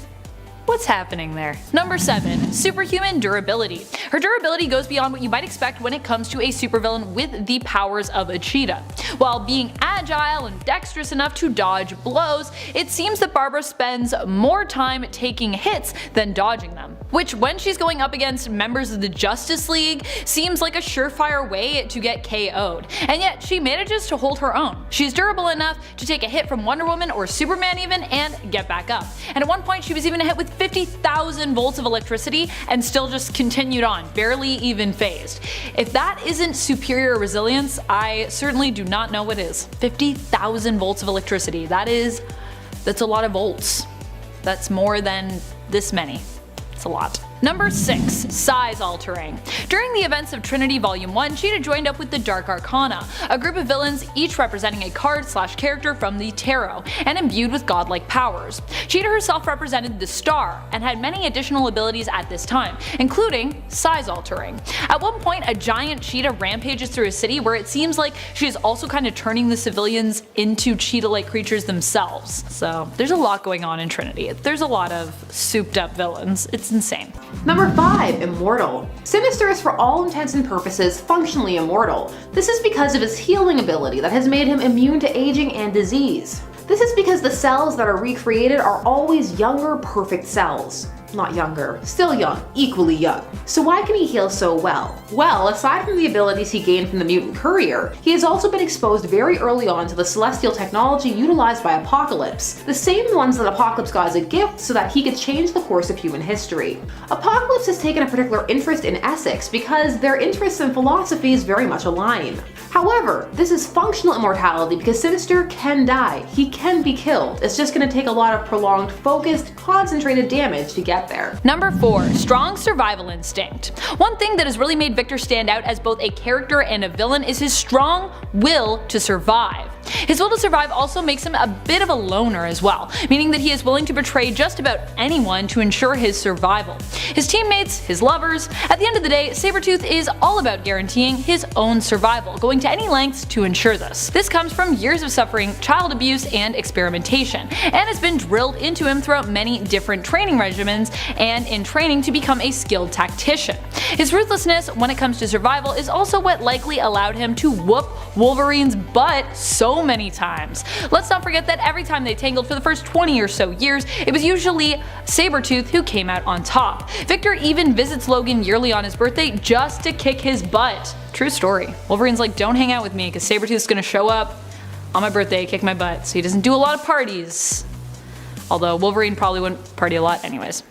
Speaker 1: What's happening there? Number 7, superhuman durability. Her durability goes beyond what you might expect when it comes to a supervillain with the powers of a cheetah. While being agile and dexterous enough to dodge blows, it seems that Barbara spends more time taking hits than dodging them. Which, when she's going up against members of the Justice League, seems like a surefire way to get KO'd. And yet she manages to hold her own. She's durable enough to take a hit from Wonder Woman or Superman even and get back up. And at one point she was even hit with 50,000 volts of electricity and still just continued on, barely even phased. If that isn't superior resilience, I certainly do not know what is. 50,000 volts of electricity, that's a lot of volts. That's more than this many. It's a lot. Number 6, size altering. During the events of Trinity Volume 1, Cheetah joined up with the Dark Arcana, a group of villains each representing a card/character from the tarot, and imbued with godlike powers. Cheetah herself represented the Star, and had many additional abilities at this time, including size altering. At one point, a giant cheetah rampages through a city where it seems like she is also kind of turning the civilians into cheetah-like creatures themselves. So there's a lot going on in Trinity. There's a lot of souped up villains. It's insane.
Speaker 2: Number 5, immortal. Sinister is for all intents and purposes functionally immortal. This is because of his healing ability that has made him immune to aging and disease. This is because the cells that are recreated are always younger, perfect cells. Not younger, still young, equally young. So why can he heal so well? Well, aside from the abilities he gained from the mutant courier, he has also been exposed very early on to the celestial technology utilized by Apocalypse, the same ones that Apocalypse got as a gift so that he could change the course of human history. Apocalypse has taken a particular interest in Essex because their interests and philosophies very much align. However, this is functional immortality because Sinister can die. He can be killed. It's just going to take a lot of prolonged, focused, concentrated damage to get there.
Speaker 1: Number 4, strong survival instinct. One thing that has really made Victor stand out as both a character and a villain is his strong will to survive. His will to survive also makes him a bit of a loner as well, meaning that he is willing to betray just about anyone to ensure his survival. His teammates, his lovers, at the end of the day, Sabretooth is all about guaranteeing his own survival, going to any lengths to ensure this. This comes from years of suffering child abuse and experimentation, and has been drilled into him throughout many different training regimens and in training to become a skilled tactician. His ruthlessness when it comes to survival is also what likely allowed him to whoop Wolverine's butt so many times. Let's not forget that every time they tangled for the first 20 or so years, it was usually Sabretooth who came out on top. Victor even visits Logan yearly on his birthday just to kick his butt. True story. Wolverine's like, don't hang out with me because Sabretooth's gonna show up on my birthday, kick my butt, so he doesn't do a lot of parties. Although Wolverine probably wouldn't party a lot anyways.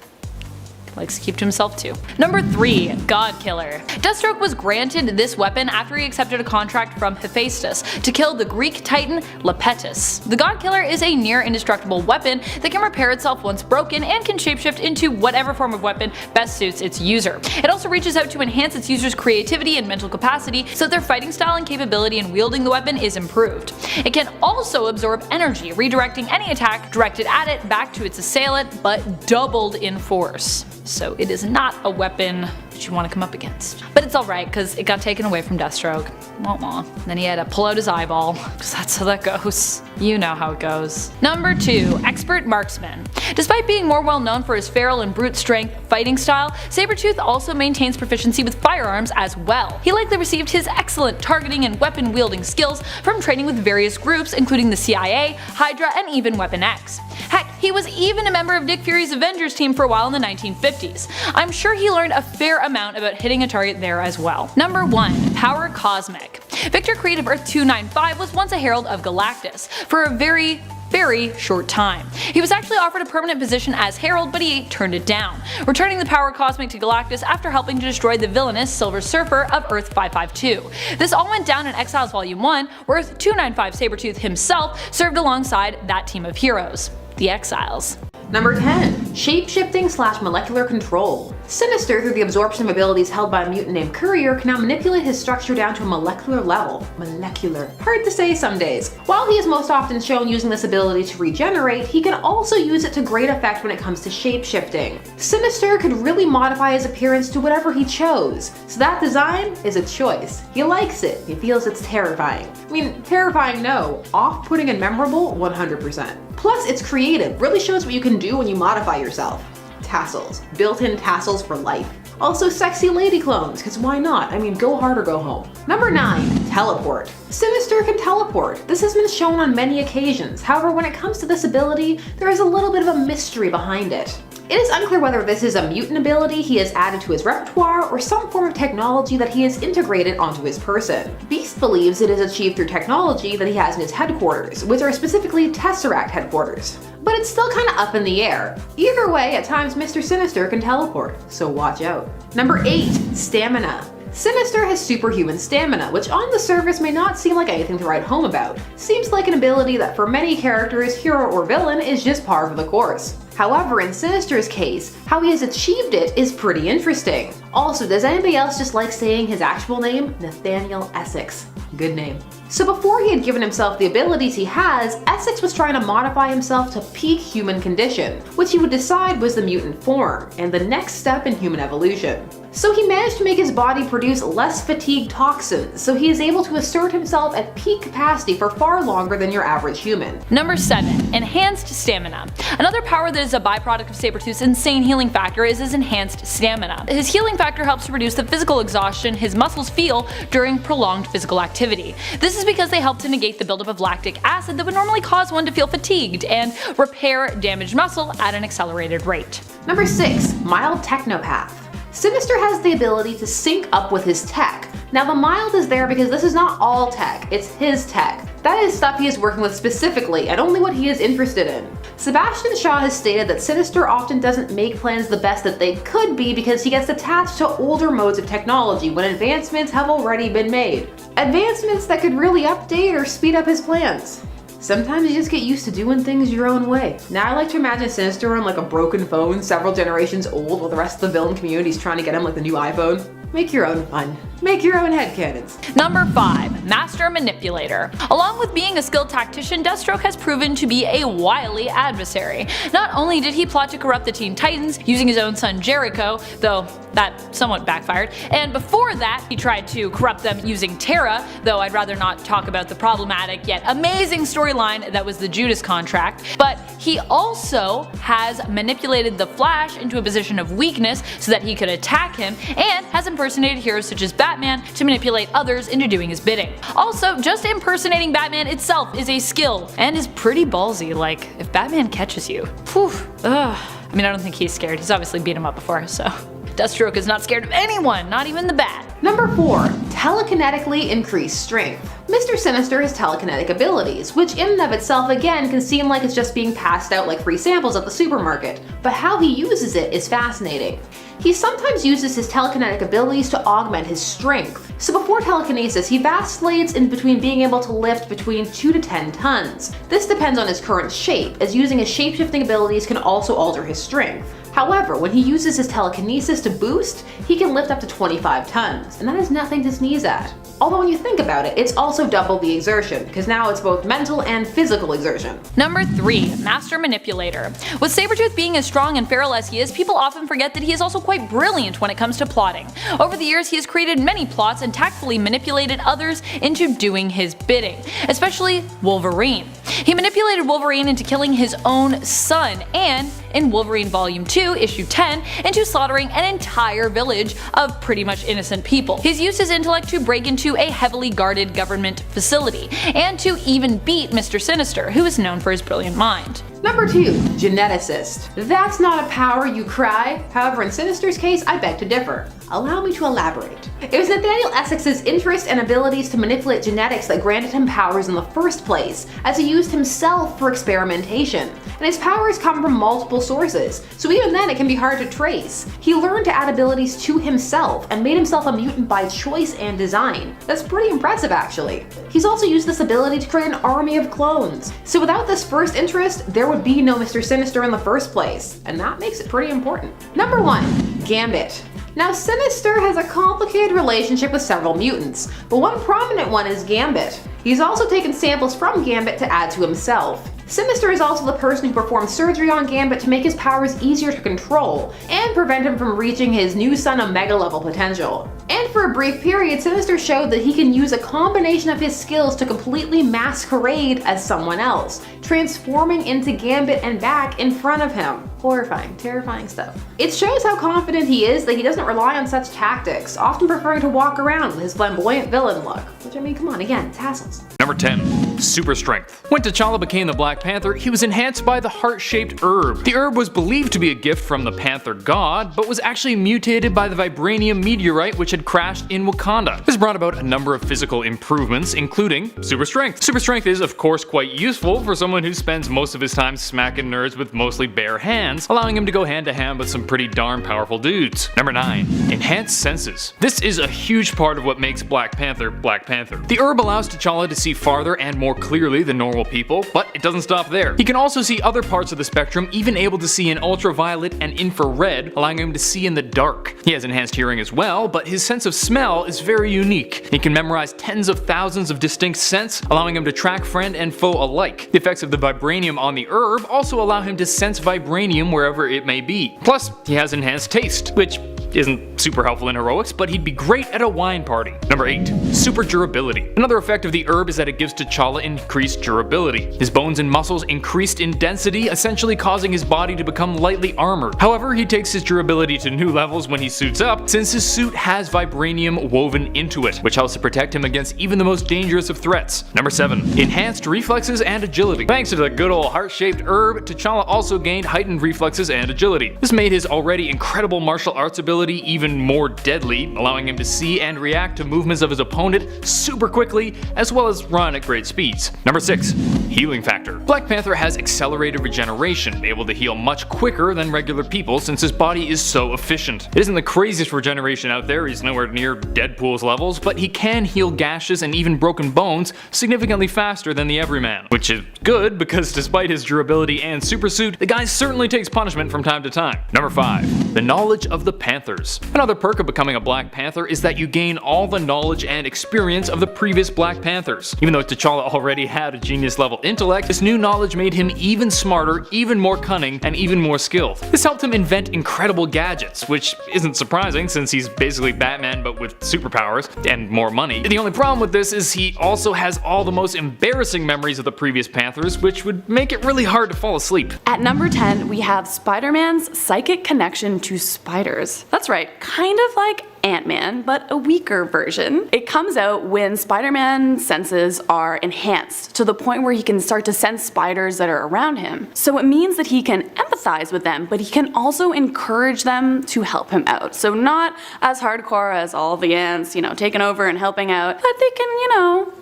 Speaker 1: Likes to keep to himself too. Number 3, God Killer. Deathstroke was granted this weapon after he accepted a contract from Hephaestus to kill the Greek titan Lepettus. The God Killer is a near indestructible weapon that can repair itself once broken and can shapeshift into whatever form of weapon best suits its user. It also reaches out to enhance its user's creativity and mental capacity so that their fighting style and capability in wielding the weapon is improved. It can also absorb energy, redirecting any attack directed at it back to its assailant, but doubled in force. So it is not a weapon that you want to come up against. But it's alright because it got taken away from Deathstroke. Wah wah. Then he had to pull out his eyeball, because that's how that goes. You know how it goes. Number 2, expert marksman. Despite being more well known for his feral and brute strength fighting style, Sabretooth also maintains proficiency with firearms as well. He likely received his excellent targeting and weapon wielding skills from training with various groups including the CIA, Hydra, and even Weapon X. Heck, he was even a member of Nick Fury's Avengers team for a while in the 1950s. I'm sure he learned a fair amount about hitting a target there as well. Number 1, Power Cosmic. Victor Creed of Earth 295 was once a herald of Galactus. For a very very short time. He was actually offered a permanent position as Herald, but he turned it down, returning the power cosmic to Galactus after helping to destroy the villainous Silver Surfer of Earth 552. This all went down in Exiles Volume 1, where Earth 295 Sabretooth himself served alongside that team of heroes, the Exiles.
Speaker 2: Number 10. Shapeshifting / molecular control. Sinister, through the absorption of abilities held by a mutant named Courier, can now manipulate his structure down to a molecular level. Molecular. Hard to say some days. While he is most often shown using this ability to regenerate, he can also use it to great effect when it comes to shapeshifting. Sinister could really modify his appearance to whatever he chose, so that design is a choice. He likes it. He feels it's terrifying. I mean, terrifying no. Off-putting and memorable 100%. Plus, it's creative. Really shows what you can do when you modify yourself. Tassels. Built-in tassels for life. Also sexy lady clones, because why not? I mean, go hard or go home. Number 9. Teleport. Sinister can teleport. This has been shown on many occasions. However, when it comes to this ability, there is a little bit of a mystery behind it. It is unclear whether this is a mutant ability he has added to his repertoire or some form of technology that he has integrated onto his person. Beast believes it is achieved through technology that he has in his headquarters, which are specifically Tesseract headquarters. But it's still kinda up in the air. Either way, at times Mr. Sinister can teleport, so watch out. Number 8. Stamina. Sinister has superhuman stamina, which on the surface may not seem like anything to write home about. Seems like an ability that for many characters, hero or villain, is just par for the course. However, in Sinister's case, how he has achieved it is pretty interesting. Also, does anybody else just like saying his actual name? Nathaniel Essex. Good name. So before he had given himself the abilities he has, Essex was trying to modify himself to peak human condition, which he would decide was the mutant form, and the next step in human evolution. So he managed to make his body produce less fatigue toxins, so he is able to assert himself at peak capacity for far longer than your average human.
Speaker 1: Number 7. Enhanced stamina. Another power that is a byproduct of Sabretooth's insane healing factor is his enhanced stamina. His healing factor helps to reduce the physical exhaustion his muscles feel during prolonged physical activity. This is because they help to negate the buildup of lactic acid that would normally cause one to feel fatigued and repair damaged muscle at an accelerated rate.
Speaker 2: Number 6. Mild Technopath. Sinister has the ability to sync up with his tech. Now the mild is there because this is not all tech, it's his tech. That is stuff he is working with specifically and only what he is interested in. Sebastian Shaw has stated that Sinister often doesn't make plans the best that they could be because he gets attached to older modes of technology when advancements have already been made. Advancements that could really update or speed up his plans. Sometimes you just get used to doing things your own way. Now I like to imagine Sinister on like a broken phone several generations old while the rest of the villain community is trying to get him like the new iPhone. Make your own fun. Make your own headcanons.
Speaker 1: Number 5. Master Manipulator. Along with being a skilled tactician, Deathstroke has proven to be a wily adversary. Not only did he plot to corrupt the Teen Titans using his own son Jericho, though that somewhat backfired, and before that he tried to corrupt them using Terra, though I'd rather not talk about the problematic yet amazing storyline that was the Judas contract, but he also has manipulated the Flash into a position of weakness so that he could attack him, and has impersonated heroes such as Batman to manipulate others into doing his bidding. Also, just impersonating Batman itself is a skill, and is pretty ballsy. Like, if Batman catches you, whew, ugh. I mean, I don't think he's scared, he's obviously beat him up before, so. Deathstroke is not scared of anyone, not even the Bat.
Speaker 2: Number 4. Telekinetically increased strength. Mr. Sinister has telekinetic abilities, which in and of itself again can seem like it's just being passed out like free samples at the supermarket, but how he uses it is fascinating. He sometimes uses his telekinetic abilities to augment his strength. So before telekinesis, he vacillates in between being able to lift between 2 to 10 tons. This depends on his current shape, as using his shapeshifting abilities can also alter his strength. However, when he uses his telekinesis to boost, he can lift up to 25 tons, and that is nothing to sneeze at. Although when you think about it, it's also double the exertion, because now it's both mental and physical exertion.
Speaker 1: Number 3. Master Manipulator. With Sabretooth being as strong and feral as he is, people often forget that he is also quite brilliant when it comes to plotting. Over the years, he has created many plots and tactfully manipulated others into doing his bidding, especially Wolverine. He manipulated Wolverine into killing his own son, and in Wolverine Volume 2, Issue 10, into slaughtering an entire village of pretty much innocent people. He's used his intellect to break into a heavily guarded government facility, and to even beat Mr. Sinister, who is known for his brilliant mind.
Speaker 2: Number 2. Geneticist. That's not a power, you cry. However, in Sinister's case, I beg to differ. Allow me to elaborate. It was Nathaniel Essex's interest and abilities to manipulate genetics that granted him powers in the first place, as he used himself for experimentation. And his powers come from multiple sources, so even then it can be hard to trace. He learned to add abilities to himself and made himself a mutant by choice and design. That's pretty impressive, actually. He's also used this ability to create an army of clones. So without this first interest, there would be no Mr. Sinister in the first place, and that makes it pretty important. Number 1. Gambit. Now, Sinister has a complicated relationship with several mutants, but one prominent one is Gambit. He's also taken samples from Gambit to add to himself. Sinister is also the person who performed surgery on Gambit to make his powers easier to control and prevent him from reaching his new Son Omega level potential. And for a brief period, Sinister showed that he can use a combination of his skills to completely masquerade as someone else, transforming into Gambit and back in front of him. Horrifying, terrifying stuff. It shows how confident he is that he doesn't rely on such tactics, often preferring to walk around with his flamboyant villain look. Which, I mean, come on, again, tassels.
Speaker 3: Number 10. Super Strength. When T'Challa became the Black Panther, he was enhanced by the heart-shaped herb. The herb was believed to be a gift from the Panther god, but was actually mutated by the vibranium meteorite which had crashed in Wakanda. This brought about a number of physical improvements, including Super Strength. Super Strength is, of course, quite useful for someone who spends most of his time smacking nerds with mostly bare hands, allowing him to go hand to hand with some pretty darn powerful dudes. Number 9. Enhanced senses. This is a huge part of what makes Black Panther Black Panther. The herb allows T'Challa to see farther and more clearly than normal people, but it doesn't stop there. He can also see other parts of the spectrum, even able to see in ultraviolet and infrared, allowing him to see in the dark. He has enhanced hearing as well, but his sense of smell is very unique. He can memorize tens of thousands of distinct scents, allowing him to track friend and foe alike. The effects of the vibranium on the herb also allow him to sense vibranium wherever it may be. Plus, he has enhanced taste, which isn't super helpful in heroics, but he'd be great at a wine party. Number 8. Super durability. Another effect of the herb is that it gives T'Challa increased durability. His bones and muscles increased in density, essentially causing his body to become lightly armored. However, he takes his durability to new levels when he suits up, since his suit has vibranium woven into it, which helps to protect him against even the most dangerous of threats. Number 7. Enhanced reflexes and agility. Thanks to the good old heart-shaped herb, T'Challa also gained heightened reflexes and agility. This made his already incredible martial arts ability even more deadly, allowing him to see and react to movements of his opponent super quickly, as well as run at great speeds. Number 6. Healing factor. Black Panther has accelerated regeneration, able to heal much quicker than regular people since his body is so efficient. It isn't the craziest regeneration out there, he's nowhere near Deadpool's levels, but he can heal gashes and even broken bones significantly faster than the everyman. Which is good, because despite his durability and supersuit, the guy certainly takes punishment from time to time. Number 5. The knowledge of the Panthers. Another perk of becoming a Black Panther is that you gain all the knowledge and experience of the previous Black Panthers. Even though T'Challa already had a genius level intellect, this new knowledge made him even smarter, even more cunning, and even more skilled. This helped him invent incredible gadgets, which isn't surprising since he's basically Batman but with superpowers and more money. The only problem with this is he also has all the most embarrassing memories of the previous Panthers, which would make it really hard to fall asleep.
Speaker 4: At number 10, we have Spider-Man's psychic connection to spiders. That's right, kind of like Ant-Man, but a weaker version. It comes out when Spider-Man's senses are enhanced to the point where he can start to sense spiders that are around him. So it means that he can empathize with them, but he can also encourage them to help him out. So not as hardcore as all the ants, taking over and helping out, but they can,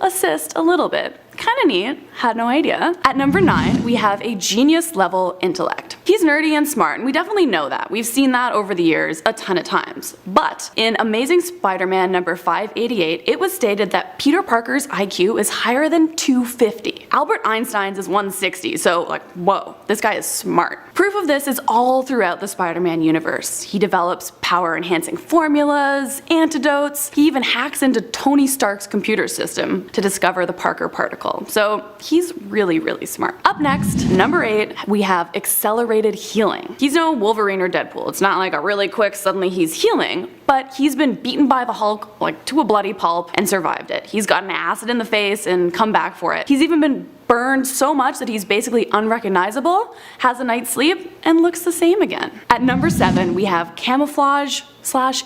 Speaker 4: assist a little bit. Kinda neat, had no idea. At number 9, we have a genius level intellect. He's nerdy and smart, and we definitely know that. We've seen that over the years a ton of times. But in Amazing Spider-Man number 588, it was stated that Peter Parker's IQ is higher than 250. Albert Einstein's is 160, so whoa, this guy is smart. Proof of this is all throughout the Spider-Man universe. He develops power-enhancing formulas, antidotes, he even hacks into Tony Stark's computer system to discover the Parker particle. So he's really, really smart. Up next, number 8, we have accelerated healing. He's no Wolverine or Deadpool. It's not like a really quick, suddenly he's healing, but he's been beaten by the Hulk to a bloody pulp and survived it. He's gotten acid in the face and come back for it. He's even been burned so much that he's basically unrecognizable, has a night's sleep, and looks the same again. At number 7, we have camouflage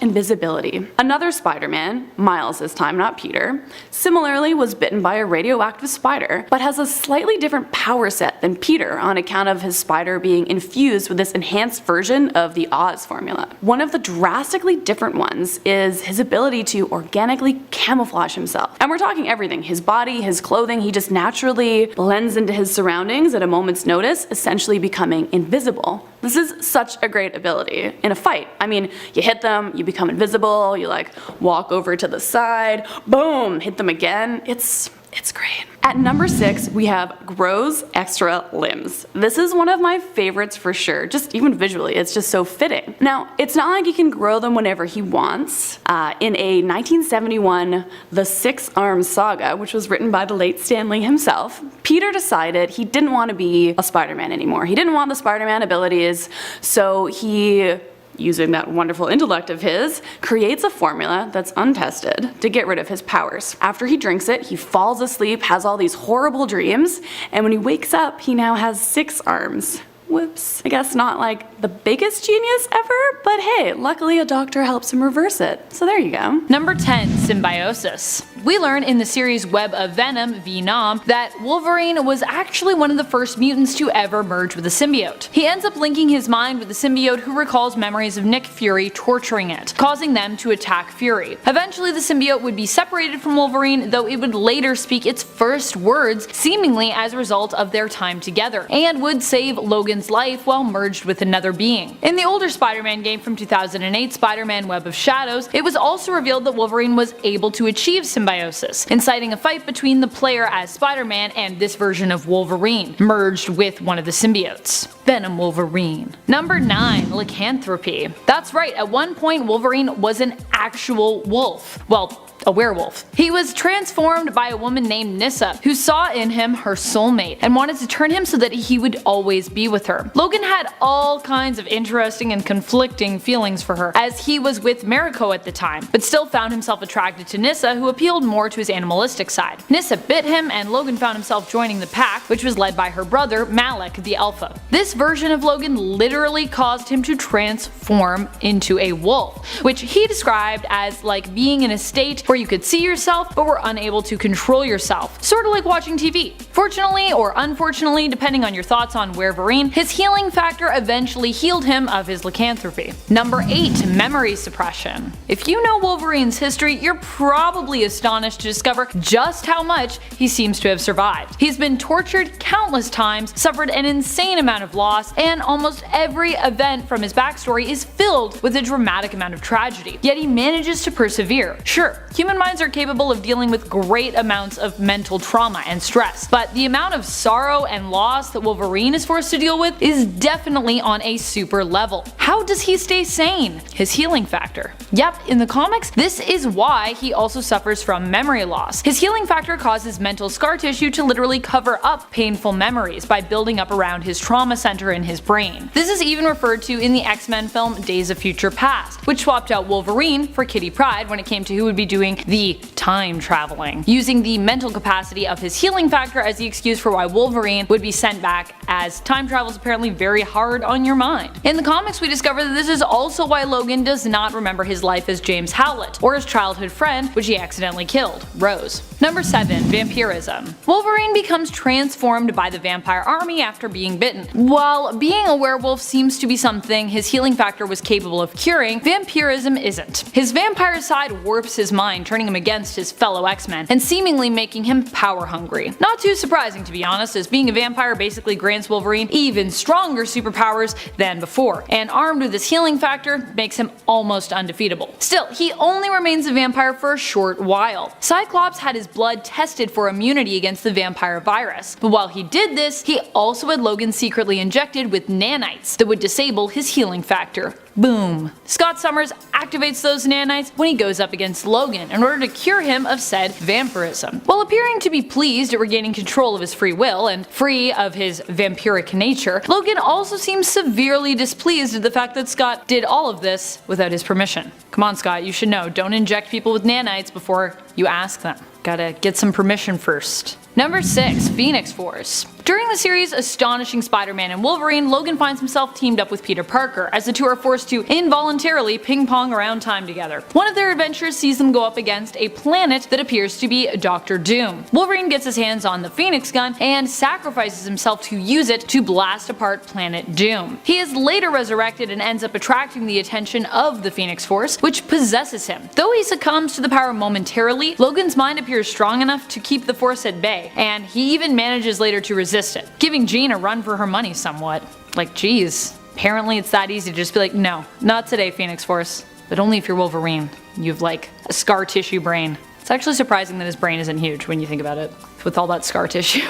Speaker 4: invisibility. Another Spider-Man, Miles this time, not Peter, similarly was bitten by a radioactive spider, but has a slightly different power set than Peter on account of his spider being infused with this enhanced version of the Oz formula. One of the drastically different ones is his ability to organically camouflage himself. And we're talking everything, his body, his clothing, he just naturally blends into his surroundings at a moment's notice, essentially becoming invisible. This is such a great ability in a fight. I mean, you hit them, you become invisible, you like walk over to the side, boom, hit them again. It's great. At number 6, we have grows extra limbs. This is one of my favorites for sure, just even visually, it's just so fitting. Now, it's not like he can grow them whenever he wants. In a 1971 The Six Arms Saga, which was written by the late Stan Lee himself, Peter decided he didn't want to be a Spider-Man anymore. He didn't want the Spider-Man abilities, so he, using that wonderful intellect of his, creates a formula that's untested to get rid of his powers. After he drinks it, he falls asleep, has all these horrible dreams, and when he wakes up, he now has 6 arms. Whoops. I guess not like the biggest genius ever, but hey, luckily a doctor helps him reverse it. So there you go.
Speaker 1: Number 10, symbiosis. We learn in the series Web of Venom, Venom, that Wolverine was actually one of the first mutants to ever merge with a symbiote. He ends up linking his mind with the symbiote, who recalls memories of Nick Fury torturing it, causing them to attack Fury. Eventually the symbiote would be separated from Wolverine, though it would later speak its first words, seemingly as a result of their time together, and would save Logan's life while merged with another being. In the older Spider-Man game from 2008, Spider-Man Web of Shadows, it was also revealed that Wolverine was able to achieve symbiosis, inciting a fight between the player as Spider-Man and this version of Wolverine, merged with one of the symbiotes. Venom Wolverine. Number 9, lycanthropy. That's right, at one point Wolverine was an actual wolf. Well, a werewolf. He was transformed by a woman named Nyssa, who saw in him her soulmate and wanted to turn him so that he would always be with her. Logan had all kinds of interesting and conflicting feelings for her, as he was with Mariko at the time, but still found himself attracted to Nyssa, who appealed more to his animalistic side. Nyssa bit him, and Logan found himself joining the pack, which was led by her brother, Malik, the Alpha. This version of Logan literally caused him to transform into a wolf, which he described as like being in a state where you could see yourself but were unable to control yourself, sorta like watching TV. Fortunately or unfortunately, depending on your thoughts on Wolverine, his healing factor eventually healed him of his lycanthropy. Number 8, memory suppression. If you know Wolverine's history, you're probably astonished to discover just how much he seems to have survived. He's been tortured countless times, suffered an insane amount of loss, and almost every event from his backstory is filled with a dramatic amount of tragedy. Yet he manages to persevere. Sure, human minds are capable of dealing with great amounts of mental trauma and stress, but the amount of sorrow and loss that Wolverine is forced to deal with is definitely on a super level. How does he stay sane? His healing factor. Yep, in the comics, this is why he also suffers from memory loss. His healing factor causes mental scar tissue to literally cover up painful memories by building up around his trauma center in his brain. This is even referred to in the X-Men film Days of Future Past, which swapped out Wolverine for Kitty Pryde when it came to who would be doing the time traveling, using the mental capacity of his healing factor as the excuse for why Wolverine would be sent back, as time travel is apparently very hard on your mind. In the comics, we discover that this is also why Logan does not remember his life as James Howlett, or his childhood friend, which he accidentally killed, Rose. Number 7, vampirism. Wolverine becomes transformed by the vampire army after being bitten. While being a werewolf seems to be something his healing factor was capable of curing, vampirism isn't. His vampire side warps his mind, turning him against his fellow X-Men, and seemingly making him power hungry. Not too surprising, to be honest, as being a vampire basically grants Wolverine even stronger superpowers than before, and armed with his healing factor makes him almost undefeatable. Still, he only remains a vampire for a short while. Cyclops had his blood tested for immunity against the vampire virus, but while he did this, he also had Logan secretly injected with nanites that would disable his healing factor. Boom. Scott Summers activates those nanites when he goes up against Logan in order to cure him of said vampirism. While appearing to be pleased at regaining control of his free will and free of his vampiric nature, Logan also seems severely displeased at the fact that Scott did all of this without his permission. Come on, Scott, you should know, don't inject people with nanites before you ask them. Gotta get some permission first. Number 6, Phoenix Force. During the series Astonishing Spider-Man and Wolverine, Logan finds himself teamed up with Peter Parker, as the two are forced to involuntarily ping-pong around time together. One of their adventures sees them go up against a planet that appears to be Dr. Doom. Wolverine gets his hands on the Phoenix gun and sacrifices himself to use it to blast apart Planet Doom. He is later resurrected and ends up attracting the attention of the Phoenix Force, which possesses him. Though he succumbs to the power momentarily, Logan's mind appears strong enough to keep the Force at bay, and he even manages later to resist it, giving Jean a run for her money somewhat. Like, geez, apparently it's that easy to just be like, no, not today, Phoenix Force. But only if you're Wolverine. You have like a scar tissue brain. It's actually surprising that his brain isn't huge when you think about it, with all that scar tissue.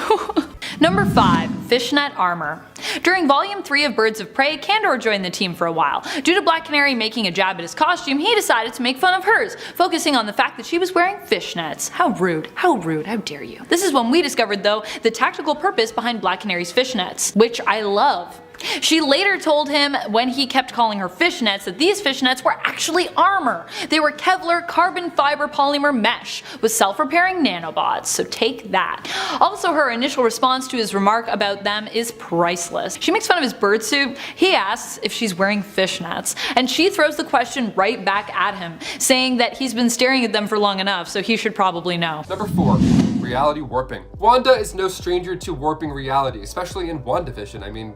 Speaker 1: Number 5. Fishnet Armor. During Volume 3 of Birds of Prey, Kandor joined the team for a while. Due to Black Canary making a jab at his costume, he decided to make fun of hers, focusing on the fact that she was wearing fishnets. How rude, how rude, how dare you. This is when we discovered, though, the tactical purpose behind Black Canary's fishnets, which I love. She later told him, when he kept calling her fishnets, that these fishnets were actually armor. They were Kevlar carbon fiber polymer mesh with self-repairing nanobots, so take that. Also, her initial response to his remark about them is priceless. She makes fun of his birdsuit, he asks if she's wearing fishnets, and she throws the question right back at him, saying that he's been staring at them for long enough, so he should probably know.
Speaker 5: Number 4. Reality warping. Wanda is no stranger to warping reality, especially in WandaVision. I mean,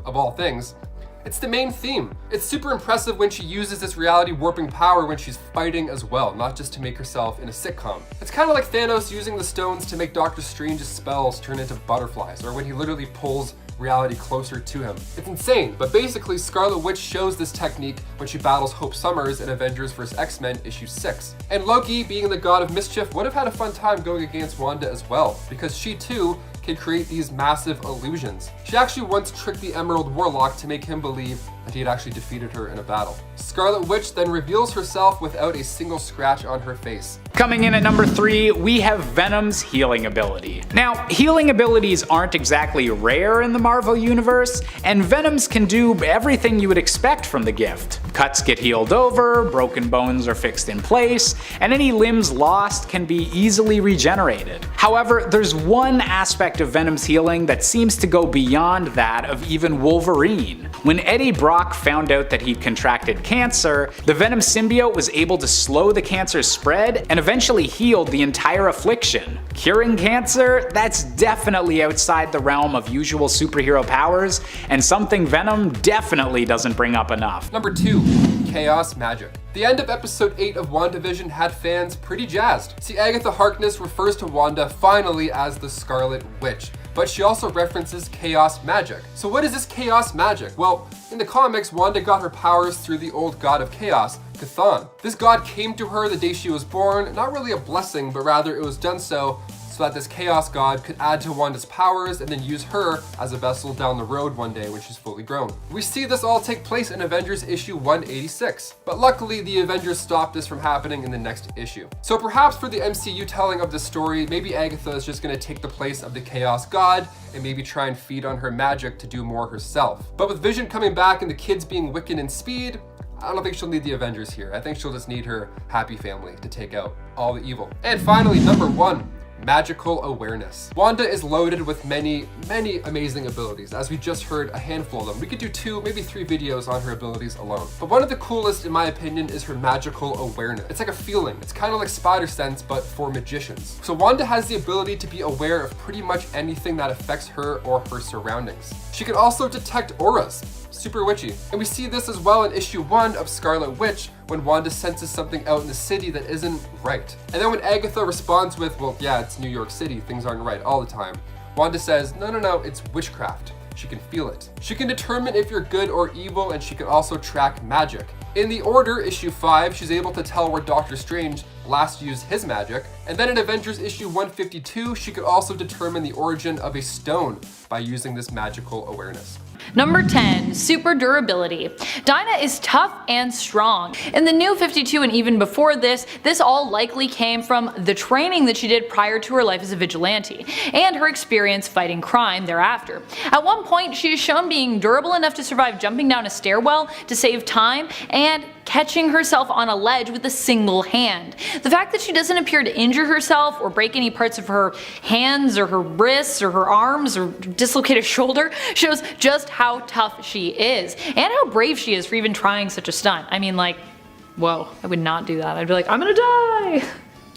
Speaker 5: of all things. It's the main theme. It's super impressive when she uses this reality warping power when she's fighting as well, not just to make herself in a sitcom. It's kind of like Thanos using the stones to make Doctor Strange's spells turn into butterflies, or when he literally pulls reality closer to him. It's insane, but basically Scarlet Witch shows this technique when she battles Hope Summers in Avengers vs. X-Men issue 6. And Loki, being the god of mischief, would have had a fun time going against Wanda as well, because she too can create these massive illusions. She actually once tricked the Emerald Warlock to make him believe that he had actually defeated her in a battle. Scarlet Witch then reveals herself without a single scratch on her face.
Speaker 6: Coming in at number 3, we have Venom's healing ability. Now, healing abilities aren't exactly rare in the Marvel Universe, and Venom's can do everything you would expect from the gift. Cuts get healed over, broken bones are fixed in place, and any limbs lost can be easily regenerated. However, there's one aspect of Venom's healing that seems to go beyond that of even Wolverine. When Eddie Brock found out that he'd contracted cancer, the Venom symbiote was able to slow the cancer's spread and eventually healed the entire affliction. Curing cancer? That's definitely outside the realm of usual superhero powers, and something Venom definitely doesn't bring up enough.
Speaker 5: Number 2. Chaos Magic. The end of episode 8 of WandaVision had fans pretty jazzed. See, Agatha Harkness refers to Wanda finally as the Scarlet Witch, but she also references chaos magic. So what is this chaos magic? Well, in the comics, Wanda got her powers through the old god of chaos, Chthon. This god came to her the day she was born, not really a blessing, but rather it was done so that this chaos god could add to Wanda's powers and then use her as a vessel down the road one day when she's fully grown. We see this all take place in Avengers issue 186, but luckily the Avengers stopped this from happening in the next issue. So perhaps for the MCU telling of this story, maybe Agatha is just going to take the place of the chaos god and maybe try and feed on her magic to do more herself. But with Vision coming back and the kids being Wiccan and Speed, I don't think she'll need the Avengers here. I think she'll just need her happy family to take out all the evil. And finally, number 1. Magical awareness. Wanda is loaded with many amazing abilities. As we just heard, a handful of them. We could do 2, maybe 3 videos on her abilities alone. But one of the coolest, in my opinion, is her magical awareness. It's like a feeling. It's kind of like spider sense, but for magicians. So Wanda has the ability to be aware of pretty much anything that affects her or her surroundings. She can also detect auras. Super witchy. And we see this as well in issue 1 of Scarlet Witch, when Wanda senses something out in the city that isn't right. And then when Agatha responds with, well, yeah, it's New York City, things aren't right all the time, Wanda says, no, it's witchcraft. She can feel it. She can determine if you're good or evil, and she can also track magic. In The Order, issue 5, she's able to tell where Doctor Strange last used his magic. And then in Avengers issue 152, she could also determine the origin of a stone by using this magical awareness.
Speaker 1: Number 10. Super durability. Dinah is tough and strong. In the new 52 and even before this all likely came from the training that she did prior to her life as a vigilante, and her experience fighting crime thereafter. At one point, she is shown being durable enough to survive jumping down a stairwell to save time, and catching herself on a ledge with a single hand. The fact that she doesn't appear to injure herself or break any parts of her hands or her wrists or her arms or dislocate a shoulder shows just how tough she is and how brave she is for even trying such a stunt. I mean, like, whoa, I would not do that. I'd be like, I'm gonna die.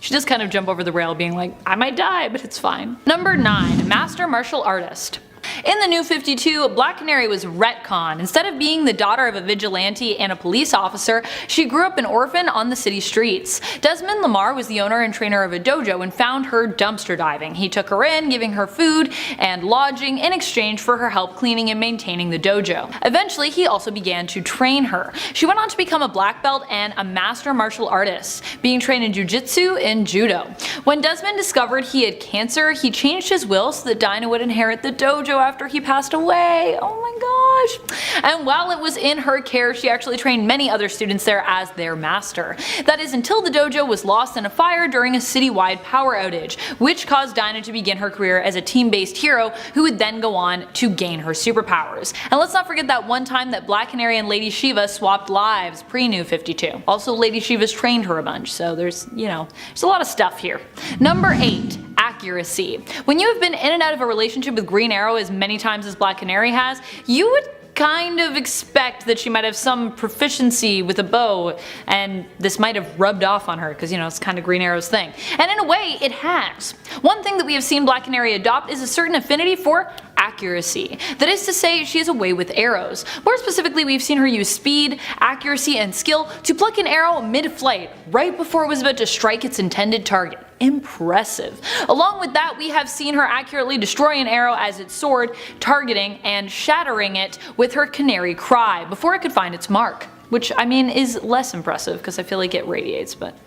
Speaker 1: She does kind of jump over the rail being like, I might die, but it's fine. Number 9, Master Martial Artist. In the New 52, Black Canary was retconned. Instead of being the daughter of a vigilante and a police officer, she grew up an orphan on the city streets. Desmond Lamar was the owner and trainer of a dojo and found her dumpster diving. He took her in, giving her food and lodging in exchange for her help cleaning and maintaining the dojo. Eventually, he also began to train her. She went on to become a black belt and a master martial artist, being trained in jiu-jitsu and judo. When Desmond discovered he had cancer, he changed his will so that Dinah would inherit the dojo after he passed away. Oh my gosh. And while it was in her care, she actually trained many other students there as their master. That is until the dojo was lost in a fire during a citywide power outage, which caused Dinah to begin her career as a team-based hero who would then go on to gain her superpowers. And let's not forget that one time that Black Canary and Lady Shiva swapped lives pre-New 52. Also, Lady Shiva's trained her a bunch, so there's a lot of stuff here. Number 8. Accuracy. When you have been in and out of a relationship with Green Arrow as many times as Black Canary has, you would kind of expect that she might have some proficiency with a bow, and this might have rubbed off on her because, it's kind of Green Arrow's thing. And in a way, it has. One thing that we have seen Black Canary adopt is a certain affinity for accuracy. That is to say, she has a way with arrows. More specifically, we've seen her use speed, accuracy, and skill to pluck an arrow mid-flight, right before it was about to strike its intended target. Impressive. Along with that, we have seen her accurately destroy an arrow as it soared, targeting and shattering it with her Canary cry before it could find its mark. Which, is less impressive because I feel like it radiates, but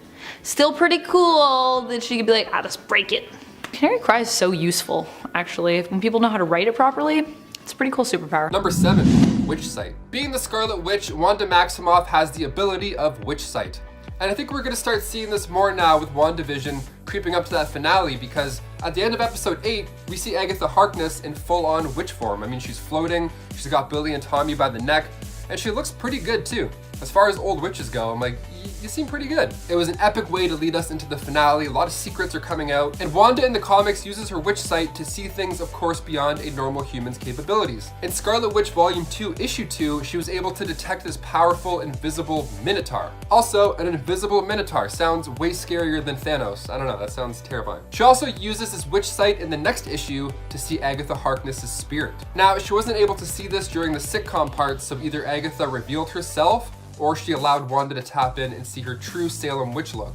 Speaker 1: still pretty cool that she could be like, just break it. Canary cry is so useful, actually. When people know how to write it properly, it's a pretty cool superpower.
Speaker 5: Number 7. Witch Sight. Being the Scarlet Witch, Wanda Maximoff has the ability of Witch Sight. And I think we're going to start seeing this more now with WandaVision creeping up to that finale, because at the end of episode 8, we see Agatha Harkness in full-on witch form. She's floating, she's got Billy and Tommy by the neck, and she looks pretty good too. As far as old witches go, I'm like, you seem pretty good. It was an epic way to lead us into the finale. A lot of secrets are coming out, and Wanda in the comics uses her witch sight to see things, of course, beyond a normal human's capabilities. In Scarlet Witch Volume 2, Issue 2, she was able to detect this powerful, invisible Minotaur. Also, an invisible Minotaur sounds way scarier than Thanos. I don't know, that sounds terrifying. She also uses this witch sight in the next issue to see Agatha Harkness's spirit. Now, she wasn't able to see this during the sitcom parts, so either Agatha revealed herself, or she allowed Wanda to tap in and see her true Salem witch look.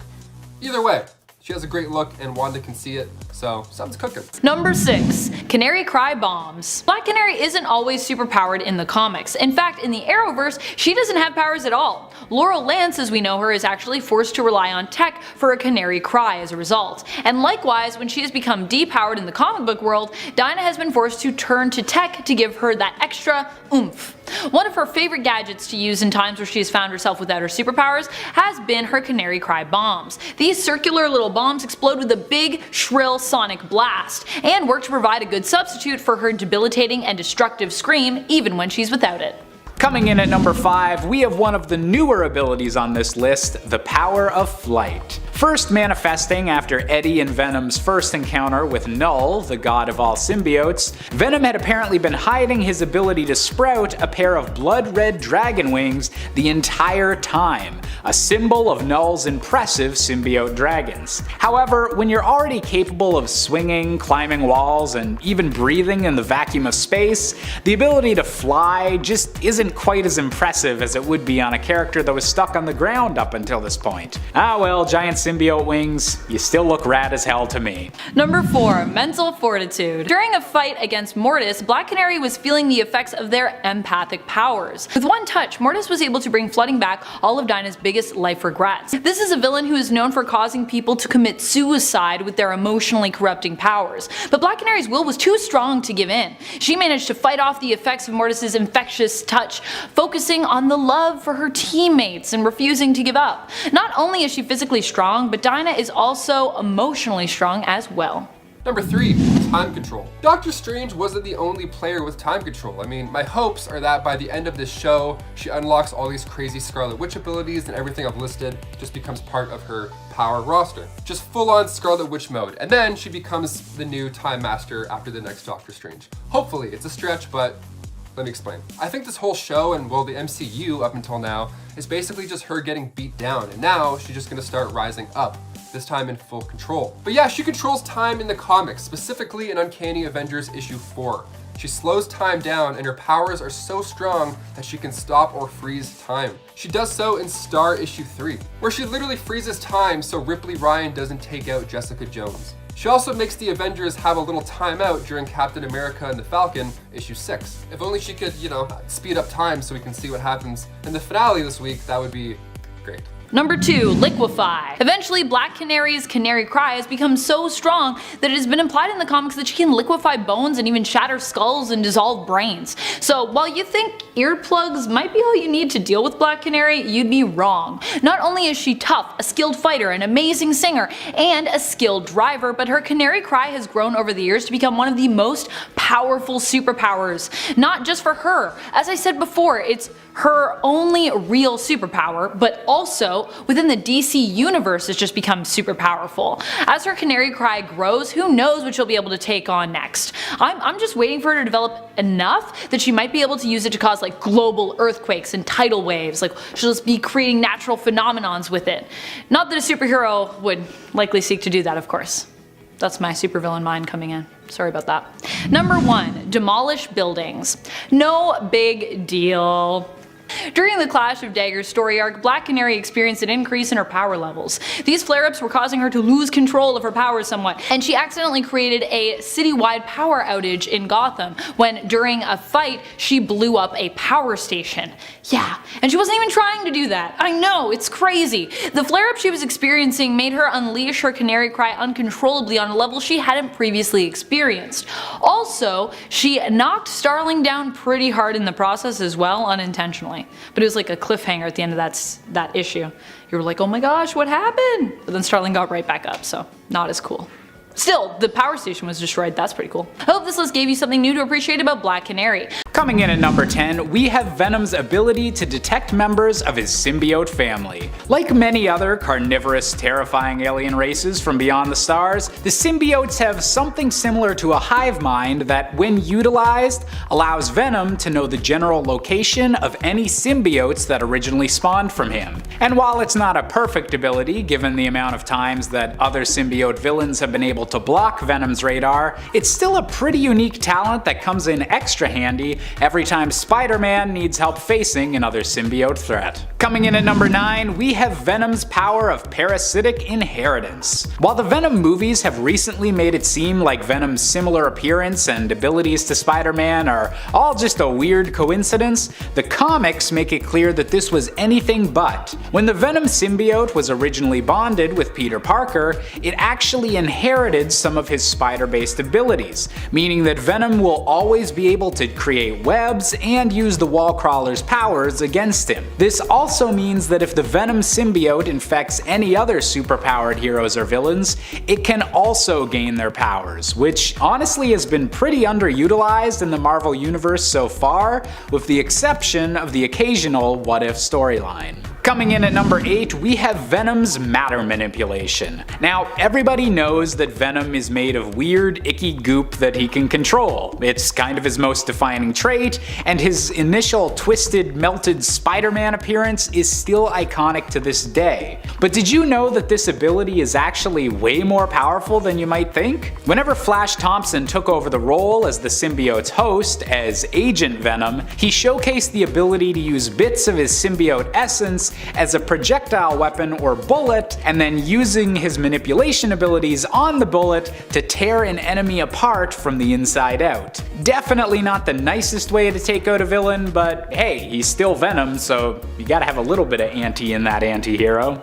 Speaker 5: Either way, she has a great look and Wanda can see it, so something's cooking.
Speaker 1: Number 6. Canary Cry Bombs. Black Canary isn't always superpowered in the comics. In fact, in the Arrowverse, she doesn't have powers at all. Laurel Lance, as we know her, is actually forced to rely on tech for her Canary Cry as a result. And likewise, when she has become depowered in the comic book world, Dinah has been forced to turn to tech to give her that extra oomph. One of her favorite gadgets to use in times where she has found herself without her superpowers has been her Canary Cry bombs. These circular little bombs explode with a big, shrill sonic blast, and work to provide a good substitute for her debilitating and destructive scream even when she's without it.
Speaker 6: Coming in at number 5, we have one of the newer abilities on this list, the power of flight. First manifesting after Eddie and Venom's first encounter with Null, the god of all symbiotes, Venom had apparently been hiding his ability to sprout a pair of blood-red dragon wings the entire time, a symbol of Null's impressive symbiote dragons. However, when you're already capable of swinging, climbing walls, and even breathing in the vacuum of space, the ability to fly just isn't quite as impressive as it would be on a character that was stuck on the ground up until this point. Ah well, giant symbiote wings, you still look rad as hell to me.
Speaker 1: Number 4. Mental Fortitude. During a fight against Mortis, Black Canary was feeling the effects of their empathic powers. With one touch, Mortis was able to bring flooding back all of Dinah's biggest life regrets. This is a villain who is known for causing people to commit suicide with their emotionally corrupting powers, but Black Canary's will was too strong to give in. She managed to fight off the effects of Mortis's infectious touch, focusing on the love for her teammates and refusing to give up. Not only is she physically strong, but Dinah is also emotionally strong as well.
Speaker 5: Number 3, time control. Doctor Strange wasn't the only player with time control. I mean, my hopes are that by the end of this show, she unlocks all these crazy Scarlet Witch abilities and everything I've listed just becomes part of her power roster. Just full-on Scarlet Witch mode. And then she becomes the new Time Master after the next Doctor Strange. Hopefully, it's a stretch, but let me explain. I think this whole show and, well, the MCU up until now is basically just her getting beat down. And now she's just gonna start rising up, this time in full control. But yeah, she controls time in the comics, specifically in Uncanny Avengers issue 4. She slows time down and her powers are so strong that she can stop or freeze time. She does so in Star issue 3, where she literally freezes time so Ripley Ryan doesn't take out Jessica Jones. She also makes the Avengers have a little timeout during Captain America and the Falcon issue 6. If only she could, speed up time so we can see what happens in the finale this week, that would be great.
Speaker 1: Number 2, liquefy. Eventually, Black Canary's Canary Cry has become so strong that it has been implied in the comics that she can liquefy bones and even shatter skulls and dissolve brains. So while you think earplugs might be all you need to deal with Black Canary, you'd be wrong. Not only is she tough, a skilled fighter, an amazing singer, and a skilled driver, but her Canary Cry has grown over the years to become one of the most powerful superpowers. Not just for her. As I said before, it's her only real superpower, but also within the DC universe it's just become super powerful. As her Canary Cry grows, who knows what she'll be able to take on next. I'm just waiting for her to develop enough that she might be able to use it to cause like global earthquakes and tidal waves. Like she'll just be creating natural phenomenons with it. Not that a superhero would likely seek to do that, of course. That's my supervillain mind coming in. Sorry about that. Number 1, demolish buildings. No big deal. During the Clash of Daggers story arc, Black Canary experienced an increase in her power levels. These flare-ups were causing her to lose control of her powers somewhat, and she accidentally created a citywide power outage in Gotham when, during a fight, she blew up a power station. Yeah, and she wasn't even trying to do that. I know, it's crazy. The flare-up she was experiencing made her unleash her Canary Cry uncontrollably on a level she hadn't previously experienced. Also, she knocked Starling down pretty hard in the process as well, unintentionally. But it was like a cliffhanger at the end of that issue. You were like, oh my gosh, what happened? But then Starling got right back up, so not as cool. Still, the power station was destroyed, that's pretty cool. I hope this list gave you something new to appreciate about Black Canary.
Speaker 6: Coming in at number 10, we have Venom's ability to detect members of his symbiote family. Like many other carnivorous, terrifying alien races from beyond the stars, the symbiotes have something similar to a hive mind that, when utilized, allows Venom to know the general location of any symbiotes that originally spawned from him. And while it's not a perfect ability, given the amount of times that other symbiote villains have been able to block Venom's radar, it's still a pretty unique talent that comes in extra handy every time Spider-Man needs help facing another symbiote threat. Coming in at number 9, we have Venom's power of parasitic inheritance. While the Venom movies have recently made it seem like Venom's similar appearance and abilities to Spider-Man are all just a weird coincidence, the comics make it clear that this was anything but. When the Venom symbiote was originally bonded with Peter Parker, it actually inherited some of his spider-based abilities, meaning that Venom will always be able to create webs and use the Wallcrawler's powers against him. This also means that if the Venom symbiote infects any other superpowered heroes or villains, it can also gain their powers, which honestly has been pretty underutilized in the Marvel Universe so far, with the exception of the occasional What If storyline. Coming in at number 8, we have Venom's matter manipulation. Now, everybody knows that Venom is made of weird, icky goop that he can control. It's kind of his most defining trait, and his initial twisted, melted Spider-Man appearance is still iconic to this day. But did you know that this ability is actually way more powerful than you might think? Whenever Flash Thompson took over the role as the symbiote's host, as Agent Venom, he showcased the ability to use bits of his symbiote essence as a projectile weapon or bullet, and then using his manipulation abilities on the bullet to tear an enemy apart from the inside out. Definitely not the nicest way to take out a villain, but hey, he's still Venom, so you gotta have a little bit of anti in that anti-hero.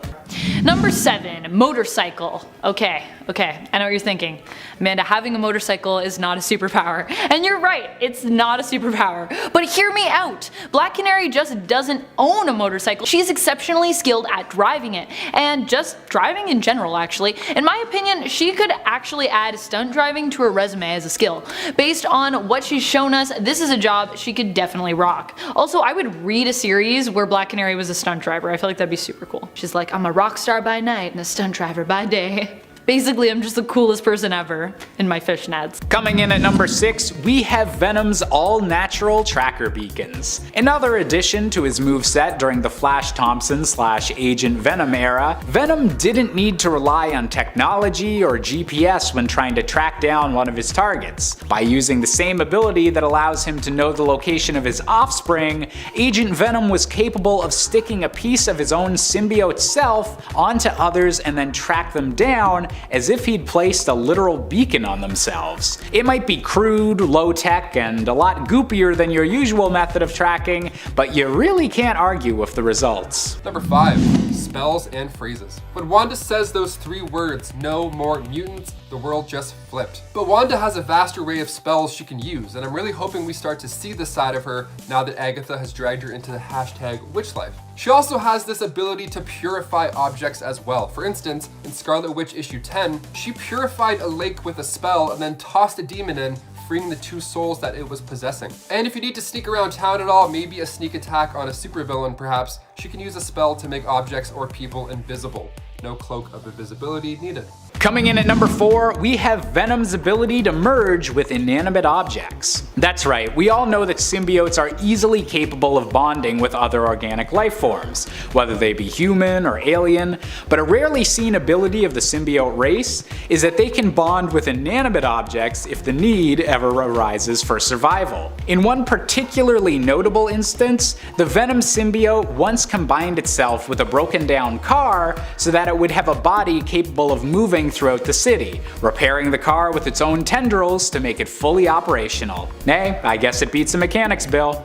Speaker 1: Number 7, motorcycle. Okay, I know what you're thinking. Amanda, having a motorcycle is not a superpower. And you're right, it's not a superpower. But hear me out. Black Canary just doesn't own a motorcycle. She's exceptionally skilled at driving it. And just driving in general, actually. In my opinion, she could actually add stunt driving to her resume as a skill. Based on what she's shown us, this is a job she could definitely rock. Also, I would read a series where Black Canary was a stunt driver. I feel like that'd be super cool. She's like, I'm a rock star by night and a stunt driver by day. Basically, I'm just the coolest person ever in my fishnets.
Speaker 6: Coming in at number 6, we have Venom's all-natural tracker beacons. Another addition to his moveset during the Flash Thompson / Agent Venom era, Venom didn't need to rely on technology or GPS when trying to track down one of his targets. By using the same ability that allows him to know the location of his offspring, Agent Venom was capable of sticking a piece of his own symbiote self onto others and then track them down as if he'd placed a literal beacon on themselves. It might be crude, low-tech, and a lot goopier than your usual method of tracking, but you really can't argue with the results.
Speaker 5: Number 5, spells and phrases. When Wanda says those 3 words, no more mutants, the world just flipped. But Wanda has a vast array of spells she can use, and I'm really hoping we start to see this side of her now that Agatha has dragged her into the #witchlife. She also has this ability to purify objects as well. For instance, in Scarlet Witch issue 10, she purified a lake with a spell and then tossed a demon in, freeing the 2 souls that it was possessing. And if you need to sneak around town at all, maybe a sneak attack on a supervillain perhaps, she can use a spell to make objects or people invisible. No cloak of invisibility needed.
Speaker 6: Coming in at number 4, we have Venom's ability to merge with inanimate objects. That's right, we all know that symbiotes are easily capable of bonding with other organic life forms, whether they be human or alien, but a rarely seen ability of the symbiote race is that they can bond with inanimate objects if the need ever arises for survival. In one particularly notable instance, the Venom symbiote once combined itself with a broken down car so that it would have a body capable of moving throughout the city, repairing the car with its own tendrils to make it fully operational. Hey, I guess it beats the mechanics bill.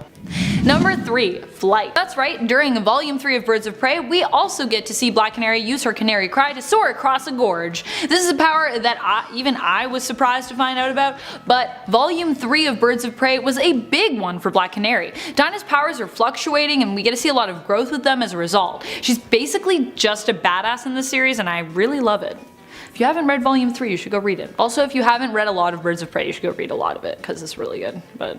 Speaker 1: Number 3, flight. That's right, during volume 3 of Birds of Prey, we also get to see Black Canary use her canary cry to soar across a gorge. This is a power that even I was surprised to find out about, but volume 3 of Birds of Prey was a big one for Black Canary. Dinah's powers are fluctuating and we get to see a lot of growth with them as a result. She's basically just a badass in this series and I really love it. If you haven't read volume 3, you should go read it. Also, if you haven't read a lot of Birds of Prey, you should go read a lot of it, because it's really good. But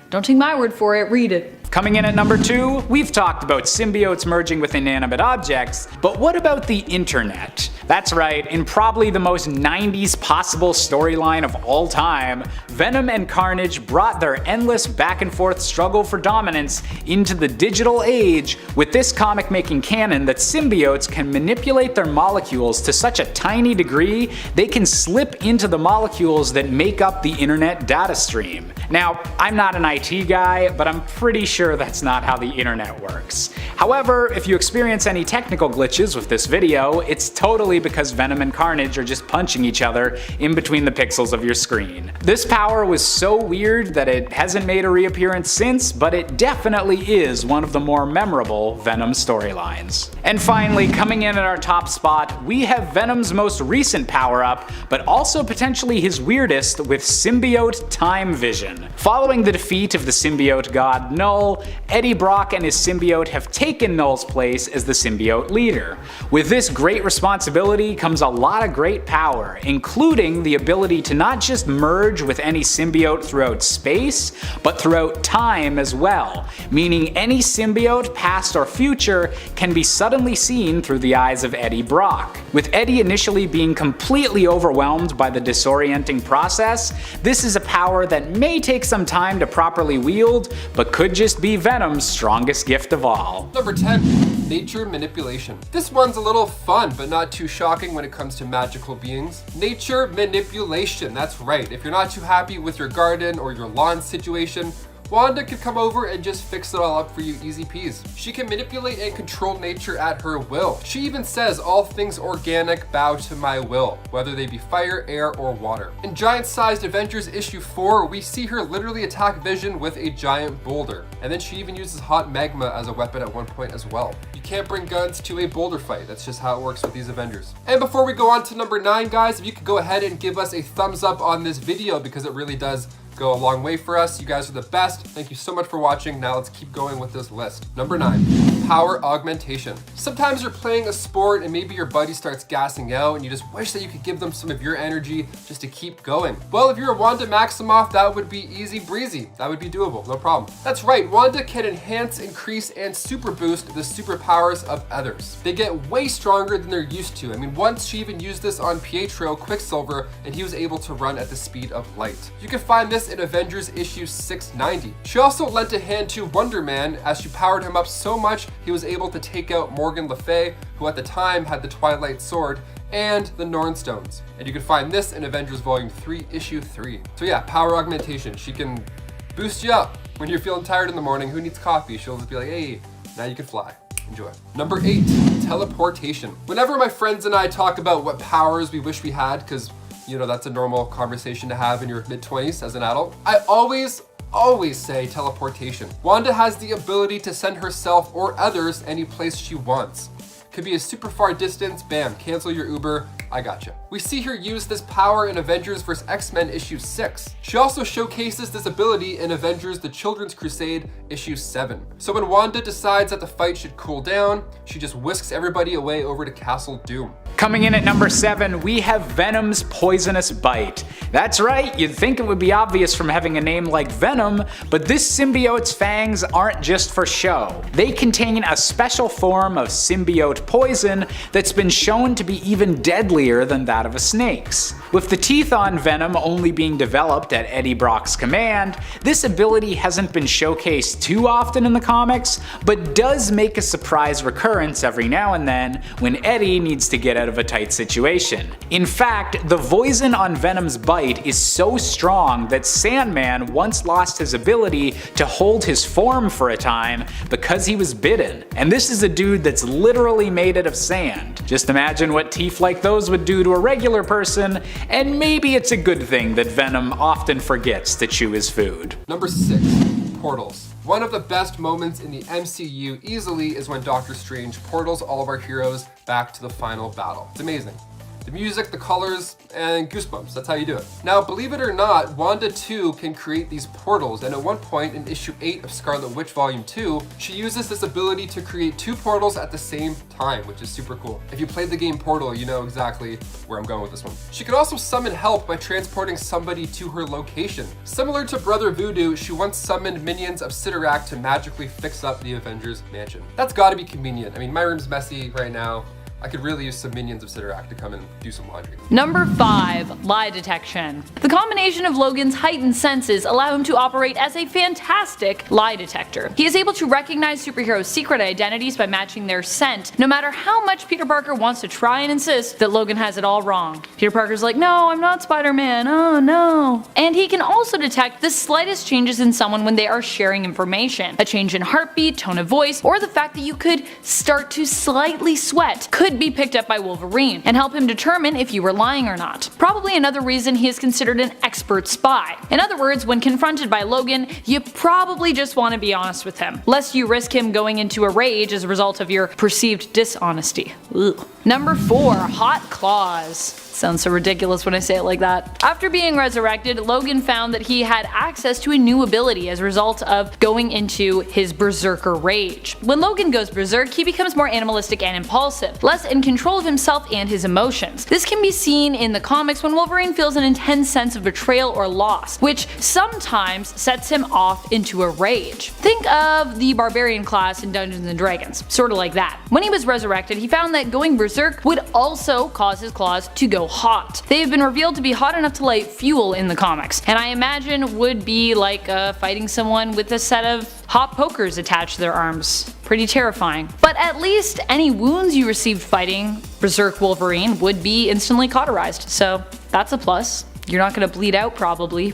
Speaker 1: don't take my word for it, read it.
Speaker 6: Coming in at number 2, we've talked about symbiotes merging with inanimate objects, but what about the internet? That's right, in probably the most 90s possible storyline of all time, Venom and Carnage brought their endless back and forth struggle for dominance into the digital age with this comic making canon that symbiotes can manipulate their molecules to such a tiny degree they can slip into the molecules that make up the internet data stream. Now, I'm not an IT guy, but I'm pretty sure that's not how the internet works. However, if you experience any technical glitches with this video, it's totally because Venom and Carnage are just punching each other in between the pixels of your screen. This power was so weird that it hasn't made a reappearance since, but it definitely is one of the more memorable Venom storylines. And finally, coming in at our top spot, we have Venom's most recent power-up, but also potentially his weirdest with symbiote time vision. Following the defeat of the symbiote god Null, Eddie Brock and his symbiote have taken Null's place as the symbiote leader. With this great responsibility comes a lot of great power, including the ability to not just merge with any symbiote throughout space, but throughout time as well, meaning any symbiote, past or future, can be suddenly seen through the eyes of Eddie Brock. With Eddie initially being completely overwhelmed by the disorienting process, this is a power that may take some time to properly wield, but could just be Venom's strongest gift of all.
Speaker 5: Number 10, nature manipulation. This one's a little fun, but not too shocking when it comes to magical beings. Nature manipulation, that's right. If you're not too happy with your garden or your lawn situation, Wanda could come over and just fix it all up for you easy peas. She can manipulate and control nature at her will. She even says all things organic bow to my will, whether they be fire, air, or water. In giant-sized Avengers issue 4, we see her literally attack Vision with a giant boulder. And then she even uses hot magma as a weapon at one point as well. You can't bring guns to a boulder fight. That's just how it works with these Avengers. And before we go on to number 9, guys, if you could go ahead and give us a thumbs up on this video, because it really does go a long way for us. You guys are the best. Thank you so much for watching. Now let's keep going with this list. Number 9, power augmentation. Sometimes you're playing a sport and maybe your buddy starts gassing out and you just wish that you could give them some of your energy just to keep going. Well, if you're a Wanda Maximoff, that would be easy breezy. That would be doable, no problem. That's right, Wanda can enhance, increase, and super boost the superpowers of others. They get way stronger than they're used to. I mean, once she even used this on Pietro Quicksilver and he was able to run at the speed of light. You can find this in Avengers issue 690. She also lent a hand to Wonder Man as she powered him up so much he was able to take out Morgan Le Fay, who at the time had the Twilight Sword, and the Norn Stones. And you can find this in Avengers Volume 3, Issue 3. So yeah, power augmentation. She can boost you up when you're feeling tired in the morning. Who needs coffee? She'll just be like, hey, now you can fly. Enjoy. Number 8, teleportation. Whenever my friends and I talk about what powers we wish we had, because you know, that's a normal conversation to have in your mid-20s as an adult, I always say teleportation. Wanda has the ability to send herself or others any place she wants. Could be a super far distance, bam, cancel your Uber, I gotcha. We see her use this power in Avengers vs. X-Men issue 6. She also showcases this ability in Avengers The Children's Crusade issue 7. So when Wanda decides that the fight should cool down, she just whisks everybody away over to Castle Doom.
Speaker 6: Coming in at number 7, we have Venom's poisonous bite. That's right, you'd think it would be obvious from having a name like Venom, but this symbiote's fangs aren't just for show. They contain a special form of symbiote poison that's been shown to be even deadlier than that of a snake's. With the teeth on Venom only being developed at Eddie Brock's command, this ability hasn't been showcased too often in the comics, but does make a surprise recurrence every now and then when Eddie needs to get out of a tight situation. In fact, the poison on Venom's bite is so strong that Sandman once lost his ability to hold his form for a time because he was bitten. And this is a dude that's literally made out of sand. Just imagine what teeth like those would do to a regular person, and maybe it's a good thing that Venom often forgets to chew his food.
Speaker 5: Number 6, portals. One of the best moments in the MCU easily is when Doctor Strange portals all of our heroes back to the final battle. It's amazing. The music, the colors, and goosebumps, that's how you do it. Now, believe it or not, Wanda too can create these portals, and at one point in issue 8 of Scarlet Witch Volume 2, she uses this ability to create 2 portals at the same time, which is super cool. If you played the game Portal, you know exactly where I'm going with this one. She could also summon help by transporting somebody to her location. Similar to Brother Voodoo, she once summoned minions of Sidorak to magically fix up the Avengers mansion. That's gotta be convenient. I mean, my room's messy right now. I could really use some minions of Sidorak to come and do some laundry.
Speaker 1: Number 5, lie detection. The combination of Logan's heightened senses allow him to operate as a fantastic lie detector. He is able to recognize superheroes' secret identities by matching their scent, no matter how much Peter Parker wants to try and insist that Logan has it all wrong. Peter Parker's like, no, I'm not Spider-Man, oh no. And he can also detect the slightest changes in someone when they are sharing information. A change in heartbeat, tone of voice, or the fact that you could start to slightly sweat could be picked up by Wolverine and help him determine if you were lying or not. Probably another reason he is considered an expert spy. In other words, when confronted by Logan, you probably just want to be honest with him, lest you risk him going into a rage as a result of your perceived dishonesty. Ugh. Number 4, hot claws. Sounds so ridiculous when I say it like that. After being resurrected, Logan found that he had access to a new ability as a result of going into his berserker rage. When Logan goes berserk, he becomes more animalistic and impulsive, less in control of himself and his emotions. This can be seen in the comics when Wolverine feels an intense sense of betrayal or loss, which sometimes sets him off into a rage. Think of the Barbarian class in Dungeons & Dragons, sorta like that. When he was resurrected, he found that going berserk would also cause his claws to go hot. They have been revealed to be hot enough to light fuel in the comics, and I imagine would be like fighting someone with a set of hot pokers attached to their arms. Pretty terrifying. But at least any wounds you received fighting Berserk Wolverine would be instantly cauterized, so that's a plus. You're not gonna bleed out probably.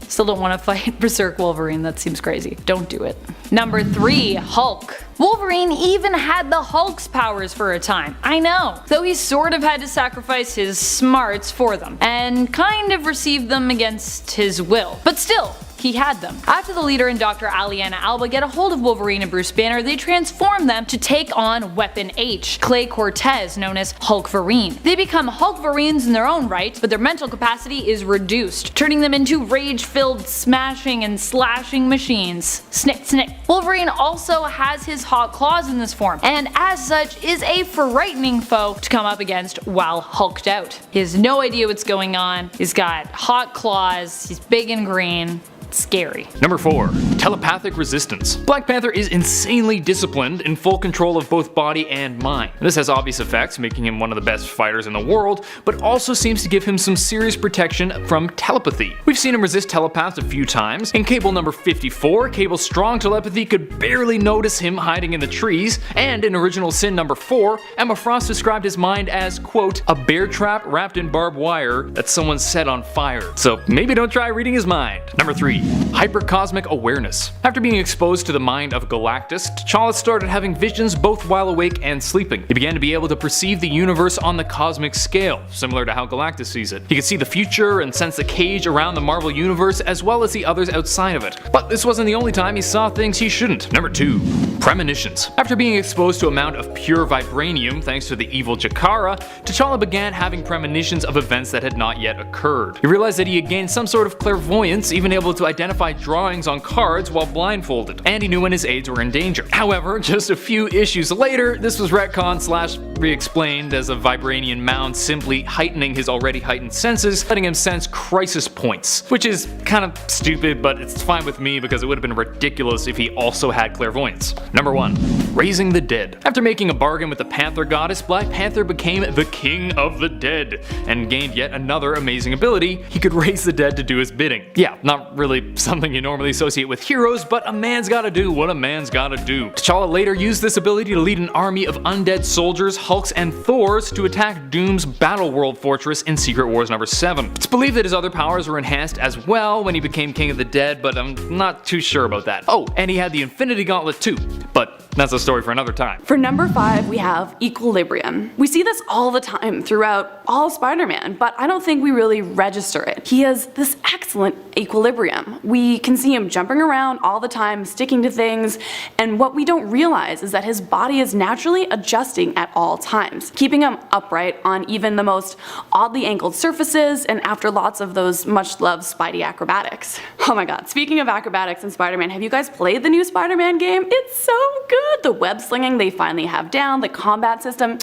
Speaker 1: Still don't want to fight Berserk Wolverine, that seems crazy. Don't do it. Number 3. Hulk. Wolverine even had the Hulk's powers for a time, I know, though he sort of had to sacrifice his smarts for them, and kind of received them against his will. But still, he had them. After the leader and Dr. Aliana Alba get a hold of Wolverine and Bruce Banner, they transform them to take on Weapon H, Clay Cortez, known as Hulkverine. They become Hulkverines in their own right, but their mental capacity is reduced, turning them into rage-filled smashing and slashing machines. Snick, snick. Wolverine also has his hot claws in this form, and as such is a frightening foe to come up against while hulked out. He has no idea what's going on, he's got hot claws, he's big and green. Scary.
Speaker 3: Number 4. Telepathic resistance. Black Panther is insanely disciplined, in full control of both body and mind. This has obvious effects, making him one of the best fighters in the world, but also seems to give him some serious protection from telepathy. We've seen him resist telepaths a few times. In Cable number 54, Cable's strong telepathy could barely notice him hiding in the trees, and in Original Sin number 4, Emma Frost described his mind as, quote, a bear trap wrapped in barbed wire that someone set on fire. So maybe don't try reading his mind. Number 3. Hypercosmic awareness. After being exposed to the mind of Galactus, T'Challa started having visions both while awake and sleeping. He began to be able to perceive the universe on the cosmic scale, similar to how Galactus sees it. He could see the future and sense the cage around the Marvel universe as well as the others outside of it. But this wasn't the only time he saw things he shouldn't. Number 2. Premonitions. After being exposed to an amount of pure vibranium thanks to the evil Jakara, T'Challa began having premonitions of events that had not yet occurred. He realized that he had gained some sort of clairvoyance, even able to identify drawings on cards while blindfolded, and he knew when his aides were in danger. However, just a few issues later, this was retconned / re-explained as a vibranium mound simply heightening his already heightened senses, letting him sense crisis points, which is kind of stupid, but it's fine with me because it would have been ridiculous if he also had clairvoyance. Number 1. Raising the dead. After making a bargain with the Panther goddess, Black Panther became the King of the Dead, and gained yet another amazing ability: he could raise the dead to do his bidding. Yeah, not really something you normally associate with heroes, but a man's gotta do what a man's gotta do. T'Challa later used this ability to lead an army of undead soldiers, Hulks, and Thors to attack Doom's Battleworld fortress in Secret Wars number 7. It's believed that his other powers were enhanced as well when he became King of the Dead, but I'm not too sure about that. Oh, and he had the Infinity Gauntlet too, but that's a story for another time.
Speaker 4: For number 5, we have equilibrium. We see this all the time throughout all of Spider-Man, but I don't think we really register it. He has this excellent equilibrium. We can see him jumping around all the time, sticking to things, and what we don't realize is that his body is naturally adjusting at all times, keeping him upright on even the most oddly angled surfaces and after lots of those much-loved Spidey acrobatics. Oh my god, speaking of acrobatics in Spider-Man, have you guys played the new Spider-Man game? It's so good! The web slinging they finally have down, the combat system,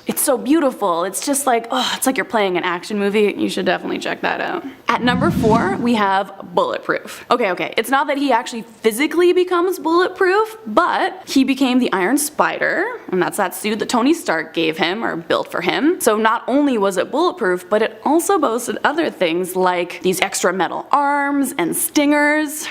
Speaker 4: it's so beautiful. It's just like, oh, it's like you're playing an action movie. You should definitely check that out. At number 4, we have bulletproof. Okay, it's not that he actually physically becomes bulletproof, but he became the Iron Spider, and that's that suit that Tony Stark gave him or built for him. So not only was it bulletproof, but it also boasted other things like these extra metal arms and stingers.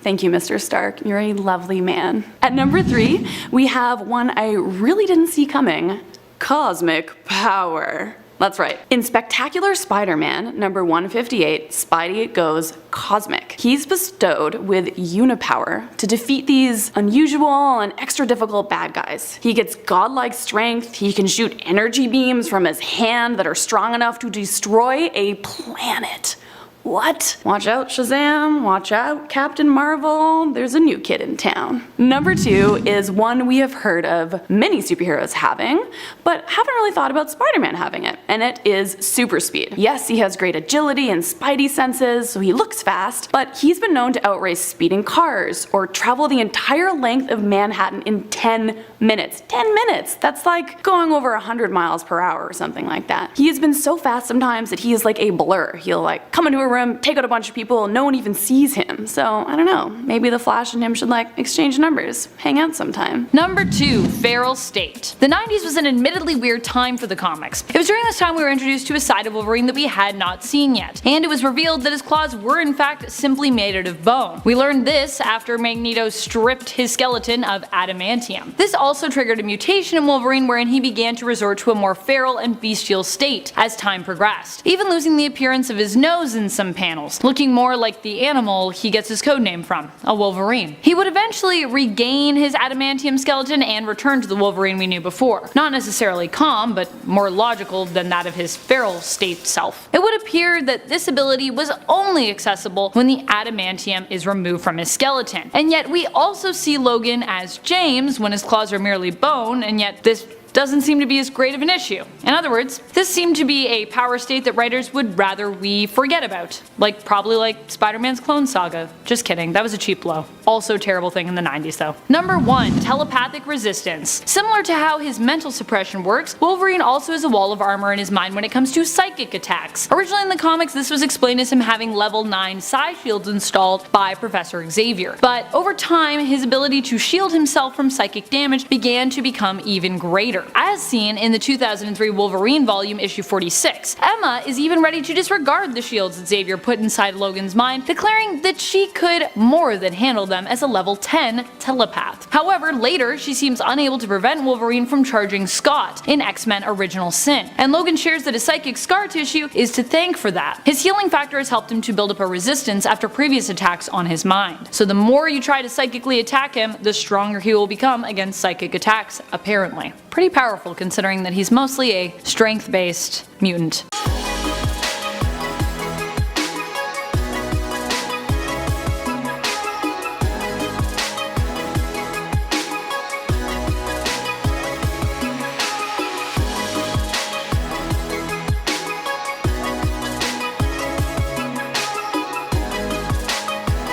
Speaker 4: Thank you, Mr. Stark. You're a lovely man. At number 3, we have one I really didn't see coming: cosmic power. That's right. In Spectacular Spider-Man number 158, Spidey goes cosmic. He's bestowed with unipower to defeat these unusual and extra difficult bad guys. He gets godlike strength, he can shoot energy beams from his hand that are strong enough to destroy a planet. What? Watch out, Shazam. Watch out, Captain Marvel. There's a new kid in town. Number 2 is one we have heard of many superheroes having, but haven't really thought about Spider-Man having it, and it is super speed. Yes, he has great agility and spidey senses, so he looks fast, but he's been known to outrace speeding cars or travel the entire length of Manhattan in 10 minutes. 10 minutes! That's like going over 100 miles per hour or something like that. He has been so fast sometimes that he is like a blur. He'll like come into a room, take out a bunch of people, and no one even sees him. So I don't know, maybe the Flash and him should like exchange numbers, hang out sometime.
Speaker 1: Number 2, Feral State. The 90s was an admittedly weird time for the comics. It was during this time we were introduced to a side of Wolverine that we had not seen yet, and it was revealed that his claws were in fact simply made out of bone. We learned this after Magneto stripped his skeleton of adamantium. This also triggered a mutation in Wolverine wherein he began to resort to a more feral and bestial state as time progressed, even losing the appearance of his nose and some panels, looking more like the animal he gets his codename from, a Wolverine. He would eventually regain his adamantium skeleton and return to the Wolverine we knew before. Not necessarily calm, but more logical than that of his feral state self. It would appear that this ability was only accessible when the adamantium is removed from his skeleton. And yet we also see Logan as James when his claws are merely bone, and yet this doesn't seem to be as great of an issue. In other words, this seemed to be a power state that writers would rather we forget about. Probably like Spider-Man's Clone Saga. Just kidding, that was a cheap blow. Also a terrible thing in the 90s though. Number 1. Telepathic resistance. Similar to how his mental suppression works, Wolverine also has a wall of armor in his mind when it comes to psychic attacks. Originally in the comics, this was explained as him having level 9 psi shields installed by Professor Xavier. But over time, his ability to shield himself from psychic damage began to become even greater. As seen in the 2003 Wolverine volume issue 46. Emma is even ready to disregard the shields that Xavier put inside Logan's mind, declaring that she could more than handle them as a level 10 telepath. However, later she seems unable to prevent Wolverine from charging Scott in X-Men Original Sin, and Logan shares that his psychic scar tissue is to thank for that. His healing factor has helped him to build up a resistance after previous attacks on his mind. So the more you try to psychically attack him, the stronger he will become against psychic attacks, apparently. Pretty powerful considering that he's mostly a strength-based mutant.